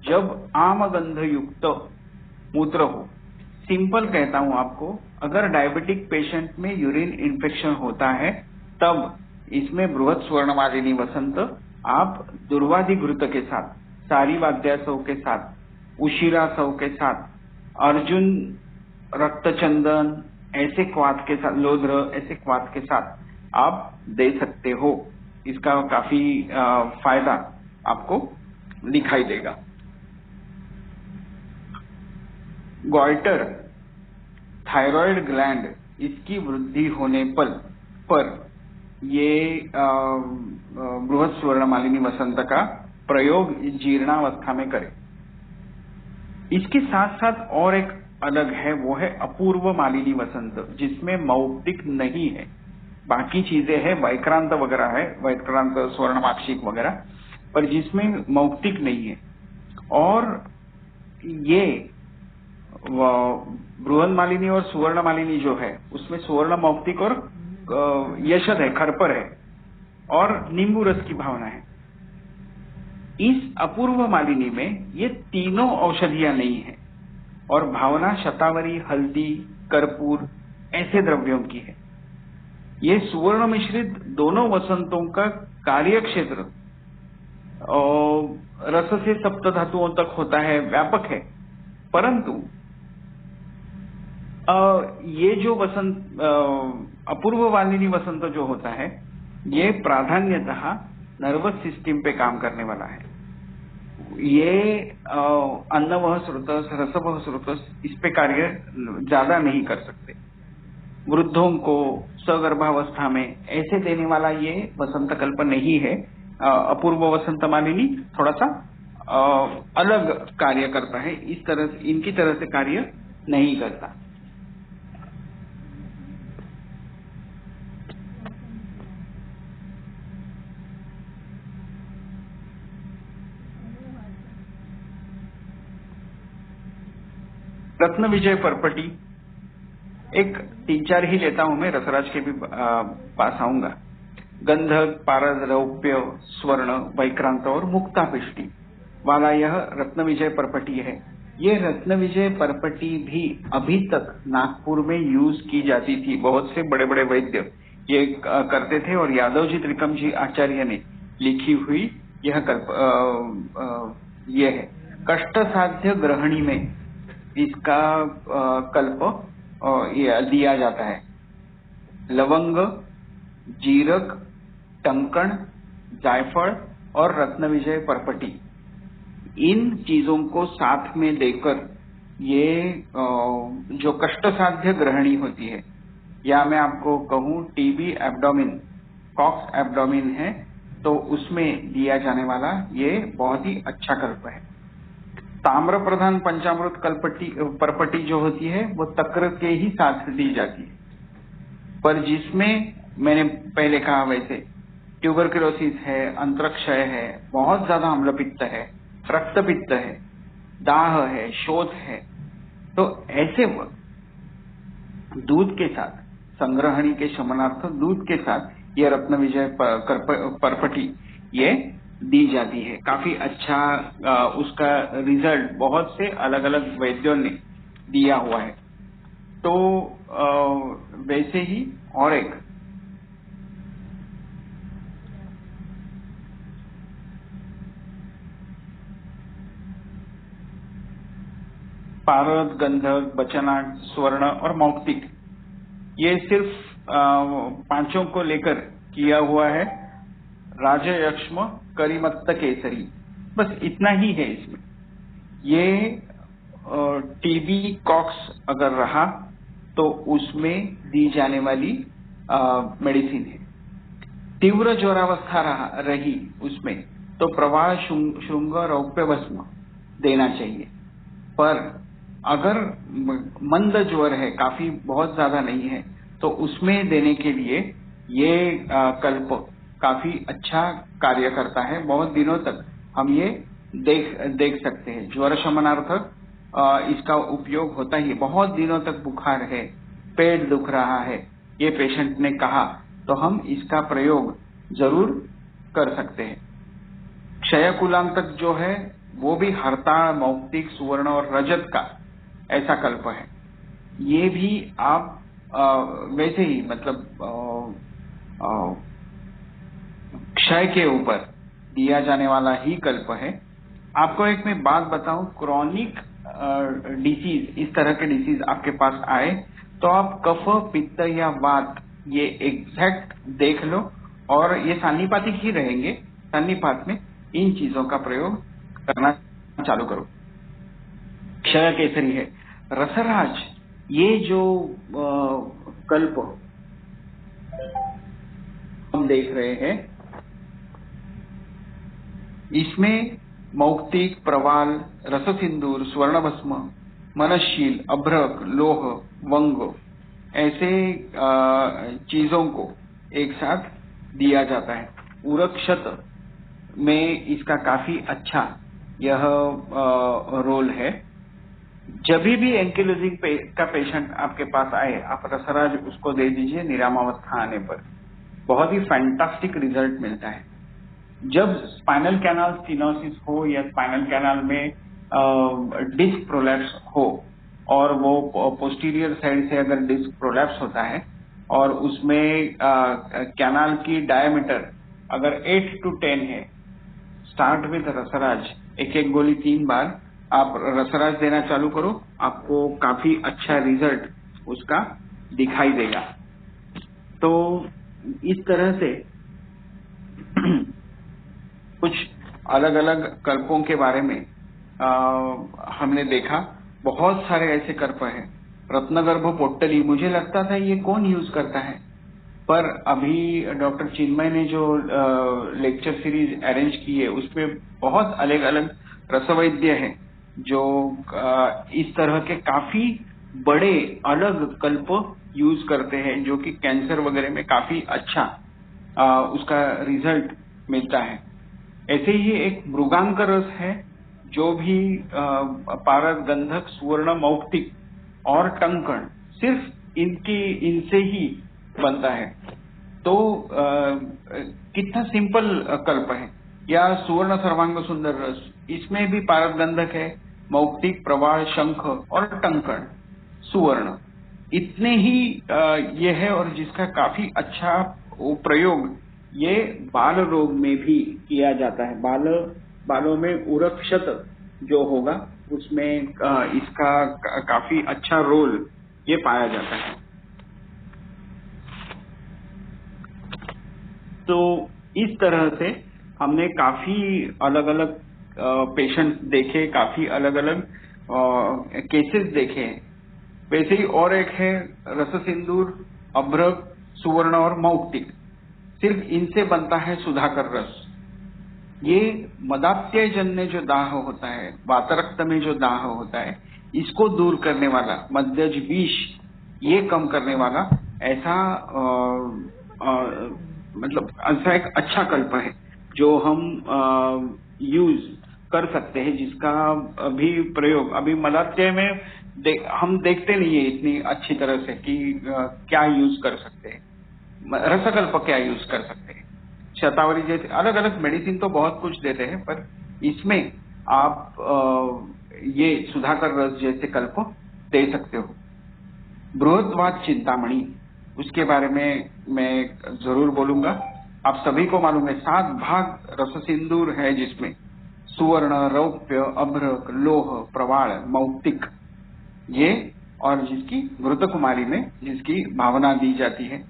जब आमगंध युक्त मूत्र हो, सिंपल कहता हूं आपको, अगर डायबिटिक पेशेंट में यूरिन इन्फेक्शन होता है तब इसमें बृहद स्वर्णमालिनी वसंत आप दुर्वादि घृत के साथ, सारी वाद्यासव के साथ, उशिरासव के साथ, अर्जुन रक्तचंदन ऐसे क्वाथ के साथ, लोध्र ऐसे क्वाथ के साथ आप दे सकते हो। इसका काफी फायदा आपको दिखाई देगा। गॉइटर, थायराइड ग्लैंड, इसकी वृद्धि होने पर ये बृहद स्वर्णमालिनी वसंत का प्रयोग जीर्णावस्था में करें। इसके साथ साथ और एक अलग है, वो है अपूर्व मालिनी वसंत, जिसमें मौक्तिक नहीं है, बाकी चीजें हैं, वैक्रांत वगैरह है, वैक्रांत स्वर्णमाक्षिक वगैरह, पर जिसमें मौक्तिक नहीं है। और ये बृहन मालिनी और सुवर्ण मालिनी जो है उसमें सुवर्ण मौक्तिक और यशद है, खरपर है और नींबू रस की भावना है। इस अपूर्व मालिनी में ये तीनों औषधियां नहीं है और भावना शतावरी, हल्दी, कर्पूर ऐसे द्रव्यों की है। ये सुवर्ण मिश्रित दोनों वसंतों का कार्य क्षेत्र रस से सप्त धातुओं तक होता है, व्यापक है, परंतु ये जो वसंत अपूर्व मालिनी वसंत जो होता है ये प्राधान्यतः नर्वस सिस्टम पे काम करने वाला है। ये अन्नवह स्रोतस, रसवह स्रोतस इस पे कार्य ज्यादा नहीं कर सकते। वृद्धों को सगर्भावस्था में ऐसे देने वाला ये वसंत कल्प नहीं है। अपूर्व वसंत मालिनी थोड़ा सा अलग कार्य करता है, इस तरह से इनकी तरह से कार्य नहीं करता। रत्न विजय परपटी एक 3-4 ही लेता हूं मैं, रसराज के भी पास आऊंगा। गंधक, पारद, रौप्य, स्वर्ण, वैक्रांत और मुक्ता पिष्टि वाला यह रत्न विजय परपटी है। ये रत्न विजय परपटी भी अभी तक नागपुर में यूज की जाती थी। बहुत से बड़े बड़े वैद्य ये करते थे और यादव जी त्रिकम जी आचार्य ने लिखी हुई यह यह है। कष्ट साध्य ग्रहणी में इसका कल्प दिया जाता है। लवंग, जीरक, टंकण, जायफल और रत्न विजय परपटी, इन चीजों को साथ में देकर ये जो कष्ट साध्य ग्रहणी होती है, या मैं आपको कहूं टीबी एब्डोमिन, कॉक्स एब्डोमिन है, तो उसमें दिया जाने वाला ये बहुत ही अच्छा कल्प है। ताम्र प्रधान पंचामृत परपटी जो होती है वो तक्र के ही साथ दी जाती है, पर जिसमें मैंने पहले कहा वैसे ट्यूबरक्लोसिस है, अंतरक्षय है, बहुत ज्यादा अम्लपित्त है, रक्तपित्त है, दाह है, शोथ है, तो ऐसे दूध के साथ संग्रहणी के शमनार्थ दूध के साथ ये रत्न विजय परपटी ये दी जाती है। काफी अच्छा उसका रिजल्ट बहुत से अलग अलग वैद्यों ने दिया हुआ है। तो वैसे ही और एक पारद, गंधक, बचनाट, स्वर्ण और मौक्तिक, ये सिर्फ पांचों को लेकर किया हुआ है। राजयक्ष्म, करिमत्त, केसरी, बस इतना ही है इसमें। ये टीबी कॉक्स अगर रहा तो उसमें दी जाने वाली मेडिसिन है। तीव्र ज्वरावस्था रही उसमें तो प्रवाह श्रृंग रौप्य भस्म देना चाहिए, पर अगर मंद ज्वर है, काफी बहुत ज्यादा नहीं है, तो उसमें देने के लिए ये कल्प काफी अच्छा कार्य करता है। बहुत दिनों तक हम ये देख सकते हैं। ज्वर शमनार्थक इसका उपयोग होता ही। बहुत दिनों तक बुखार है, पेट दुख रहा है, ये पेशेंट ने कहा, तो हम इसका प्रयोग जरूर कर सकते हैं। क्षयकुलांतक जो है वो भी हरताल, मौक्तिक, सुवर्ण और रजत का ऐसा कल्प है। ये भी आप वैसे ही मतलब क्षय के ऊपर दिया जाने वाला ही कल्प है। आपको एक मैं बात बताऊं, क्रॉनिक डिसीज, इस तरह के डिसीज आपके पास आए तो आप कफ, पित्त या वात ये एग्जैक्ट देख लो और ये सान्निपातिक ही रहेंगे। सान्निपात में इन चीजों का प्रयोग करना चालू करो। क्षय केसरी है। रसराज, ये जो कल्प हम देख रहे हैं, इसमें मौक्तिक, प्रवाल, रससिंदूर, स्वर्णभस्म, मनशील, अभ्रक, लोह, वंग ऐसे चीजों को एक साथ दिया जाता है। उरक्षत में इसका काफी अच्छा यह रोल है। जब भी एंकिलोजिंग का पेशेंट आपके पास आए, आप रसराज उसको दे दीजिए निरामावस्था आने पर, बहुत ही फैंटास्टिक रिजल्ट मिलता है। जब स्पाइनल कैनाल स्टीनोसिस हो या स्पाइनल कैनाल में डिस्क प्रोलैप्स हो और वो पोस्टीरियर साइड से अगर डिस्क प्रोलैप्स होता है और उसमें कैनाल की डायमीटर अगर 8 to 10 है, स्टार्ट विद रसराज, एक एक गोली 3 बार आप रसराज देना चालू करो, आपको काफी अच्छा रिजल्ट उसका दिखाई देगा। तो इस तरह से कुछ अलग अलग कल्पों के बारे में हमने देखा। बहुत सारे ऐसे कल्प हैं। रत्नगर्भ पोट्टली, मुझे लगता था ये कौन यूज करता है, पर अभी डॉक्टर चिन्मय ने जो लेक्चर सीरीज अरेंज की है उसमें बहुत अलग अलग रसवैद्य हैं जो इस तरह के काफी बड़े अलग कल्प यूज करते हैं, जो कि कैंसर वगैरह में काफी अच्छा उसका रिजल्ट मिलता है। ऐसे ही एक मृगांक रस है जो भी पारद, गंधक, सुवर्ण, मौक्तिक और टंकण सिर्फ इनसे ही बनता है। तो कितना सिंपल कल्प है। या सुवर्ण सर्वांग सुंदर रस, इसमें भी पारद, गंधक है, मौक्तिक, प्रवाल, शंख और टंकण, सुवर्ण, इतने ही ये है, और जिसका काफी अच्छा प्रयोग ये बाल रोग में भी किया जाता है। बालों में उरक्षत जो होगा उसमें इसका काफी अच्छा रोल ये पाया जाता है। तो इस तरह से हमने काफी अलग अलग पेशेंट देखे, काफी अलग अलग केसेस देखे हैं। वैसे ही और एक है रस सिंदूर, अभ्रक, सुवर्ण और मौक्तिक, सिर्फ इनसे बनता है सुधाकर रस। ये मदात्य जन्य जो दाह होता है, वातरक्त में जो दाह होता है, इसको दूर करने वाला, मध्यज विष ये कम करने वाला ऐसा मतलब ऐसा एक अच्छा कल्प है जो हम यूज कर सकते हैं, जिसका अभी प्रयोग अभी मदात्य में हम देखते नहीं है इतनी अच्छी तरह से कि क्या यूज कर सकते हैं, रसकल्प क्या यूज कर सकते हैं। शतावरी जैसे अलग अलग मेडिसिन तो बहुत कुछ देते हैं, पर इसमें आप ये सुधाकर रस जैसे कल्प दे सकते हो। बृहद्वाद चिंतामणि, उसके बारे में मैं जरूर बोलूंगा। आप सभी को मालूम है 7 भाग रस सिंदूर है, जिसमें सुवर्ण, रौप्य, अभ्रक, लोह, प्रवाल, मौक्तिक ये, और जिसकी घृत कुमारी में जिसकी भावना दी जाती है,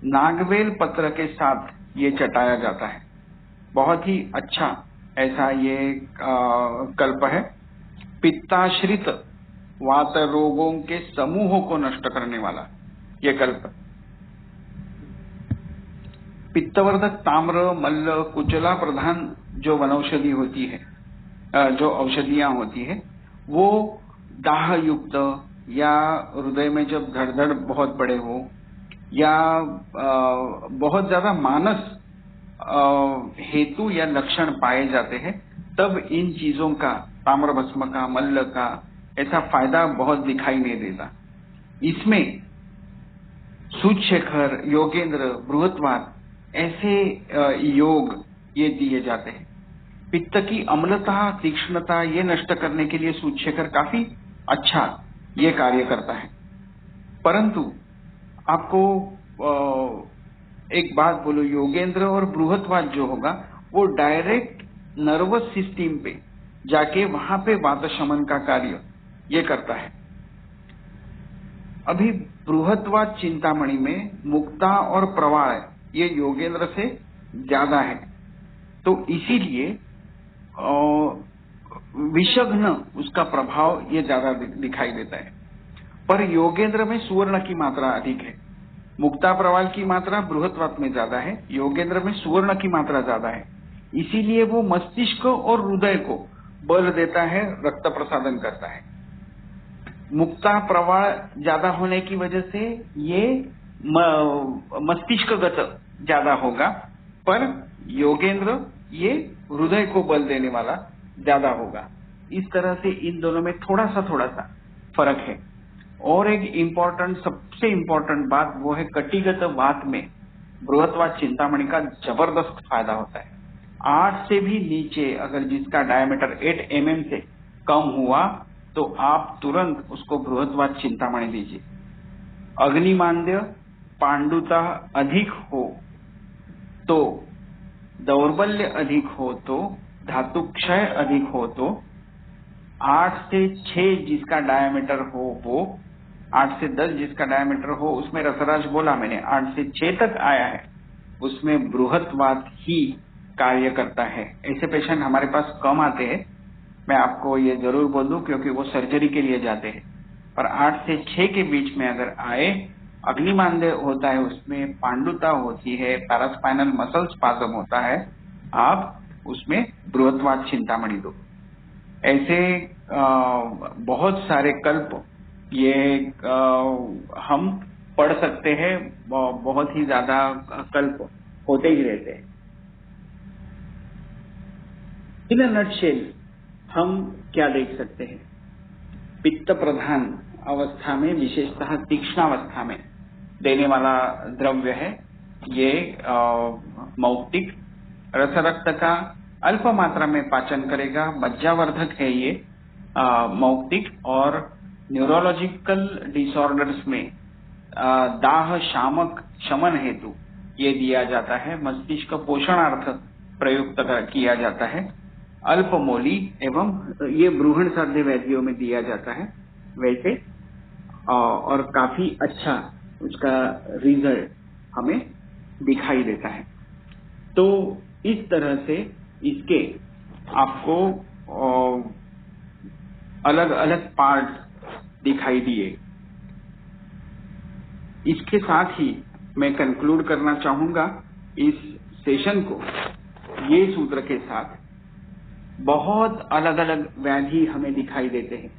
नागवेल पत्र के साथ ये चटाया जाता है। बहुत ही अच्छा ऐसा ये कल्प है। पित्ताश्रित वात रोगों के समूहों को नष्ट करने वाला ये कल्प। पित्तवर्धक, ताम्र, मल्ल, कुचला प्रधान जो वनौषधि होती है, जो औषधियां होती है, वो दाह युक्त या हृदय में जब धड़धड़ बहुत बड़े हो या बहुत ज्यादा मानस हेतु या लक्षण पाए जाते हैं, तब इन चीजों का, ताम्र भस्म का, मल्ल का ऐसा फायदा बहुत दिखाई नहीं देता। इसमें सूचशेखर, योगेंद्र, बृहत्वाद ऐसे योग ये दिए जाते हैं। पित्त की अम्लता, तीक्ष्णता ये नष्ट करने के लिए सूचशेखर काफी अच्छा ये कार्य करता है। परंतु आपको एक बात बोलो, योगेंद्र और बृहत्वाद जो होगा वो डायरेक्ट नर्वस सिस्टम पे जाके वहां पे वात शमन का कार्य ये करता है। अभी बृहत्वाद चिंतामणि में मुक्ता और प्रवाल ये योगेंद्र से ज्यादा है, तो इसीलिए विषघ्न उसका प्रभाव ये ज्यादा दिखाई देता है। पर योगेंद्र में सुवर्ण की मात्रा अधिक है, मुक्ता प्रवाल की मात्रा बृहत्वाद में ज्यादा है, योगेंद्र में सुवर्ण की मात्रा ज्यादा है। इसीलिए वो मस्तिष्क और हृदय को बल देता है, रक्त प्रसादन करता है। मुक्ता प्रवाल ज्यादा होने की वजह से ये मस्तिष्कगत ज्यादा होगा, पर योगेंद्र ये हृदय को बल देने वाला ज्यादा होगा। इस तरह से इन दोनों में थोड़ा सा फर्क है। और एक इम्पोर्टेंट, सबसे इम्पोर्टेंट बात वो है कटिगत वात में बृहत्वात चिंतामणि का जबरदस्त फायदा होता है। 8 से भी नीचे अगर जिसका डायमीटर 8 mm से कम हुआ तो आप तुरंत उसको बृहत्वात चिंतामणि दीजिए। अग्निमांद्य, पांडुता अधिक हो तो, दौर्बल्य अधिक हो तो, धातु क्षय अधिक हो तो, 8 से 6 जिसका डायमीटर हो वो, 8 से 10 जिसका डायमीटर हो, उसमें रसराज बोला मैंने 8 से 6 तक आया है, उसमें बृहत्वात ही कार्य करता है। ऐसे पेशेंट हमारे पास कम आते हैं, मैं आपको ये जरूर बोल दूं, क्योंकि वो सर्जरी के लिए जाते हैं। पर 8 से 6 के बीच में अगर आए, अग्निमांद्य होता है, उसमें पांडुता होती है, पैरास्पाइनल मसल स्पाज्म होता है, आप उसमें बृहत्वात चिंतामणि दो। ऐसे बहुत सारे कल्प ये हम पढ़ सकते हैं, बहुत ही ज्यादा कल्प होते ही रहते हैं। इन नटशेल हम क्या देख सकते हैं? पित्त प्रधान अवस्था में, विशेषतः तीक्ष्णावस्था में देने वाला द्रव्य है ये मौक्तिक। रस रक्त का अल्प मात्रा में पाचन करेगा, मज्जावर्धक है ये मौक्तिक। और न्यूरोलॉजिकल डिसऑर्डर्स में दाह शामक शमन हेतु ये दिया जाता है, मस्तिष्क पोषणार्थ प्रयुक्त किया जाता है। अल्पमोली एवं ये ब्रूहण साध्य व्याधियों में दिया जाता है वैसे, और काफी अच्छा उसका रिजल्ट हमें दिखाई देता है। तो इस तरह से इसके आपको अलग अलग पार्ट दिखाई दिए। इसके साथ ही मैं कंक्लूड करना चाहूंगा इस सेशन को ये सूत्र के साथ, बहुत अलग अलग व्याधि हमें दिखाई देते हैं।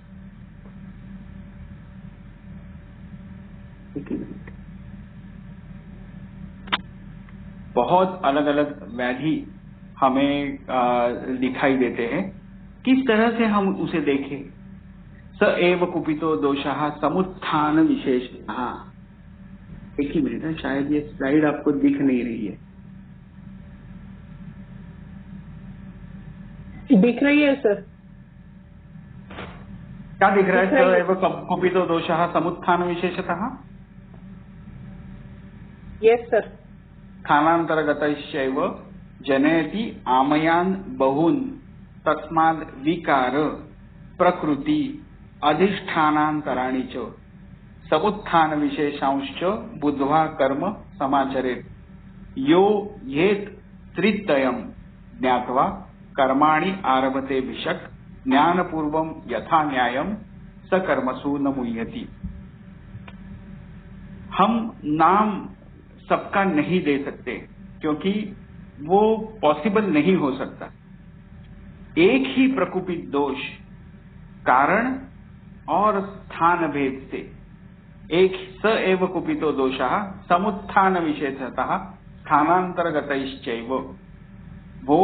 बहुत अलग अलग व्याधि हमें दिखाई देते हैं। किस तरह से हम उसे देखें? स एव कुपितो दोषः समुत्थान विशेषः। एक ही मिनट है, शायद ये स्लाइड आपको दिख नहीं रही है। दिख रही है सर। क्या दिख रहा है? स एव कुपितो दोषः समुत्थान विशेषतः। Yes sir. स्थानांतरगतैश्चैव जनयति आमयान बहून तस्माद् विकार प्रकृति अधिष्ठानांतराणि च समुत्थान विशेषांश्च बुद्ध्वा कर्म समाचरेत्। यो येत त्रितयम् ज्ञात्वा कर्माणि आरभते विशक् ज्ञानपूर्वं यथा न्यायम् स कर्मसु न मुह्यति। हम नाम सबका नहीं दे सकते क्योंकि वो पॉसिबल नहीं हो सकता। एक ही प्रकुपित दोष कारण और स्थान भेद से, एक स एव कुपितो दोषः समुत्थान विशेषतः स्थानांतरगतैश्चैव, वो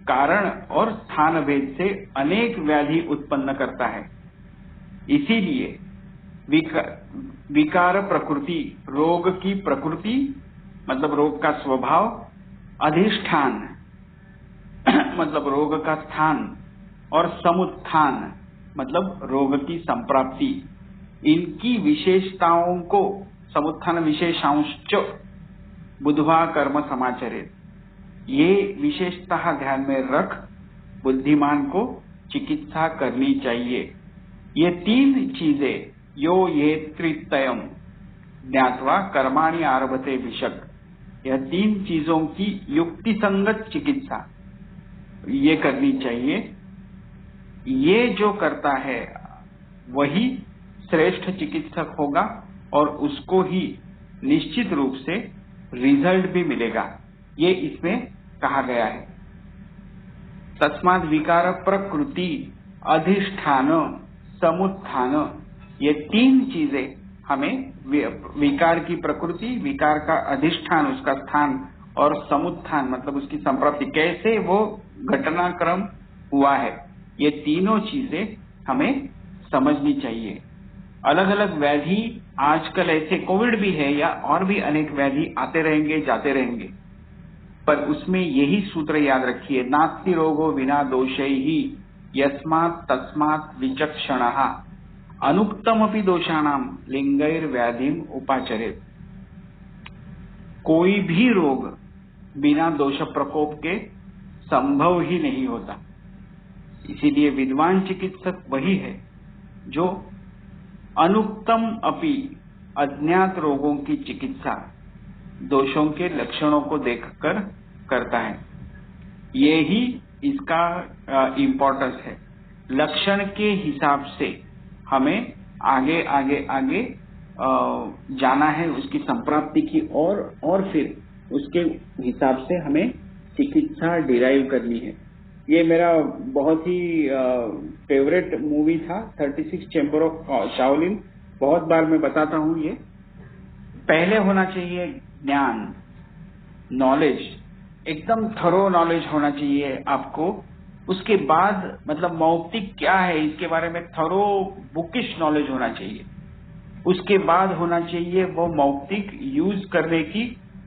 कारण और स्थान भेद से अनेक व्याधि उत्पन्न करता है। इसीलिए विकार प्रकृति, रोग की प्रकृति मतलब रोग का स्वभाव, अधिष्ठान मतलब रोग का स्थान, और समुत्थान मतलब रोग की संप्राप्ति, इनकी विशेषताओं को समुत्थान विशेषांश बुद्ध्वा कर्म समाचरेत्, ये विशेषता ध्यान में रख बुद्धिमान को चिकित्सा करनी चाहिए। ये तीन चीजें, यो ये त्रितयम् ज्ञात्वा कर्माणि आरभते विशक्, यह तीन चीजों की युक्ति संगत चिकित्सा ये करनी चाहिए। ये जो करता है वही श्रेष्ठ चिकित्सक होगा और उसको ही निश्चित रूप से रिजल्ट भी मिलेगा, ये इसमें कहा गया है। तस्माद् विकार प्रकृति अधिष्ठान समुत्थान, ये तीन चीजें हमें विकार की प्रकृति, विकार का अधिष्ठान उसका स्थान, और समुत्थान मतलब उसकी संप्राप्ति, कैसे वो घटनाक्रम हुआ है, ये तीनों चीजें हमें समझनी चाहिए। अलग अलग व्याधि आजकल ऐसे कोविड भी है या और भी अनेक व्याधि आते रहेंगे जाते रहेंगे, पर उसमें यही सूत्र याद रखिए, नास्ति रोगो विना दोषैहि यस्मात् तस्मात् विचक्षणः अनुक्तमपि दोषाणाम लिंगैर व्याधिम उपाचरेत। कोई भी रोग बिना दोष प्रकोप के संभव ही नहीं होता। इसीलिए विद्वान चिकित्सक वही है जो अनुक्तम अपि अज्ञात रोगों की चिकित्सा दोषों के लक्षणों को देखकर करता है। ये ही इसका इम्पोर्टेंस है। लक्षण के हिसाब से हमें आगे आगे आगे जाना है उसकी संप्राप्ति की ओर, और फिर उसके हिसाब से हमें चिकित्सा डिराइव करनी है। ये मेरा बहुत ही फेवरेट मूवी था 36 चैम्बर ऑफ शाओलिन। बहुत बार मैं बताता हूँ ये। पहले होना चाहिए ज्ञान, नॉलेज, एकदम थरो नॉलेज होना चाहिए आपको। उसके बाद मतलब मौक्तिक क्या है इसके बारे में थरो बुकिश नॉलेज होना चाहिए। उसके बाद होना चाहिए वो मौक्तिक यूज करने की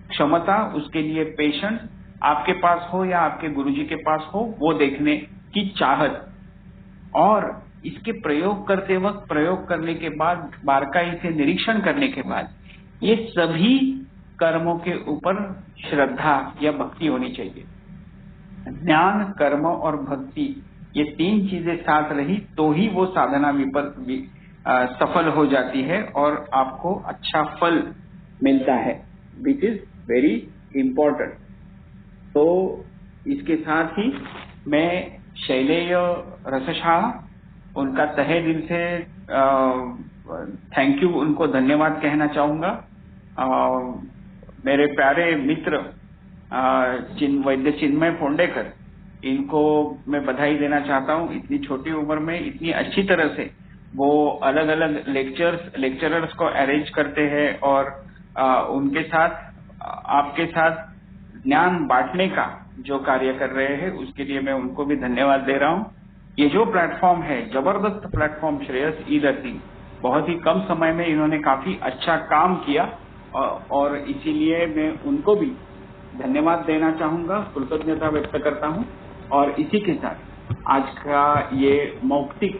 क्षमता, उसके लिए पेशेंस आपके पास हो या आपके गुरुजी के पास हो, वो देखने की चाहत, और इसके प्रयोग करते वक्त, प्रयोग करने के बाद, बारकाई से निरीक्षण करने के बाद ये सभी कर्मों के ऊपर श्रद्धा या भक्ति होनी चाहिए। ज्ञान, कर्म और भक्ति, ये तीन चीजें साथ रही तो ही वो साधना सफल हो जाती है और आपको अच्छा फल मिलता है, विच इज वेरी इंपॉर्टेंट। तो इसके साथ ही मैं शैलेय रसशाला उनका तहे दिल से थैंक यू, उनको धन्यवाद कहना चाहूंगा। मेरे प्यारे मित्र वैद्य चिन्मय फोंडेकर, इनको मैं बधाई देना चाहता हूं। इतनी छोटी उम्र में इतनी अच्छी तरह से वो अलग अलग लेक्चरर्स को अरेंज करते हैं और उनके साथ, आपके साथ ज्ञान बांटने का जो कार्य कर रहे हैं उसके लिए मैं उनको भी धन्यवाद दे रहा हूं। ये जो प्लेटफॉर्म है, जबरदस्त प्लेटफॉर्म श्रेयस ई-लर्निंग, बहुत ही कम समय में इन्होंने काफी अच्छा काम किया और इसीलिए मैं उनको भी धन्यवाद देना चाहूंगा, कृतज्ञता व्यक्त करता हूं। और इसी के साथ आज का ये मौक्तिक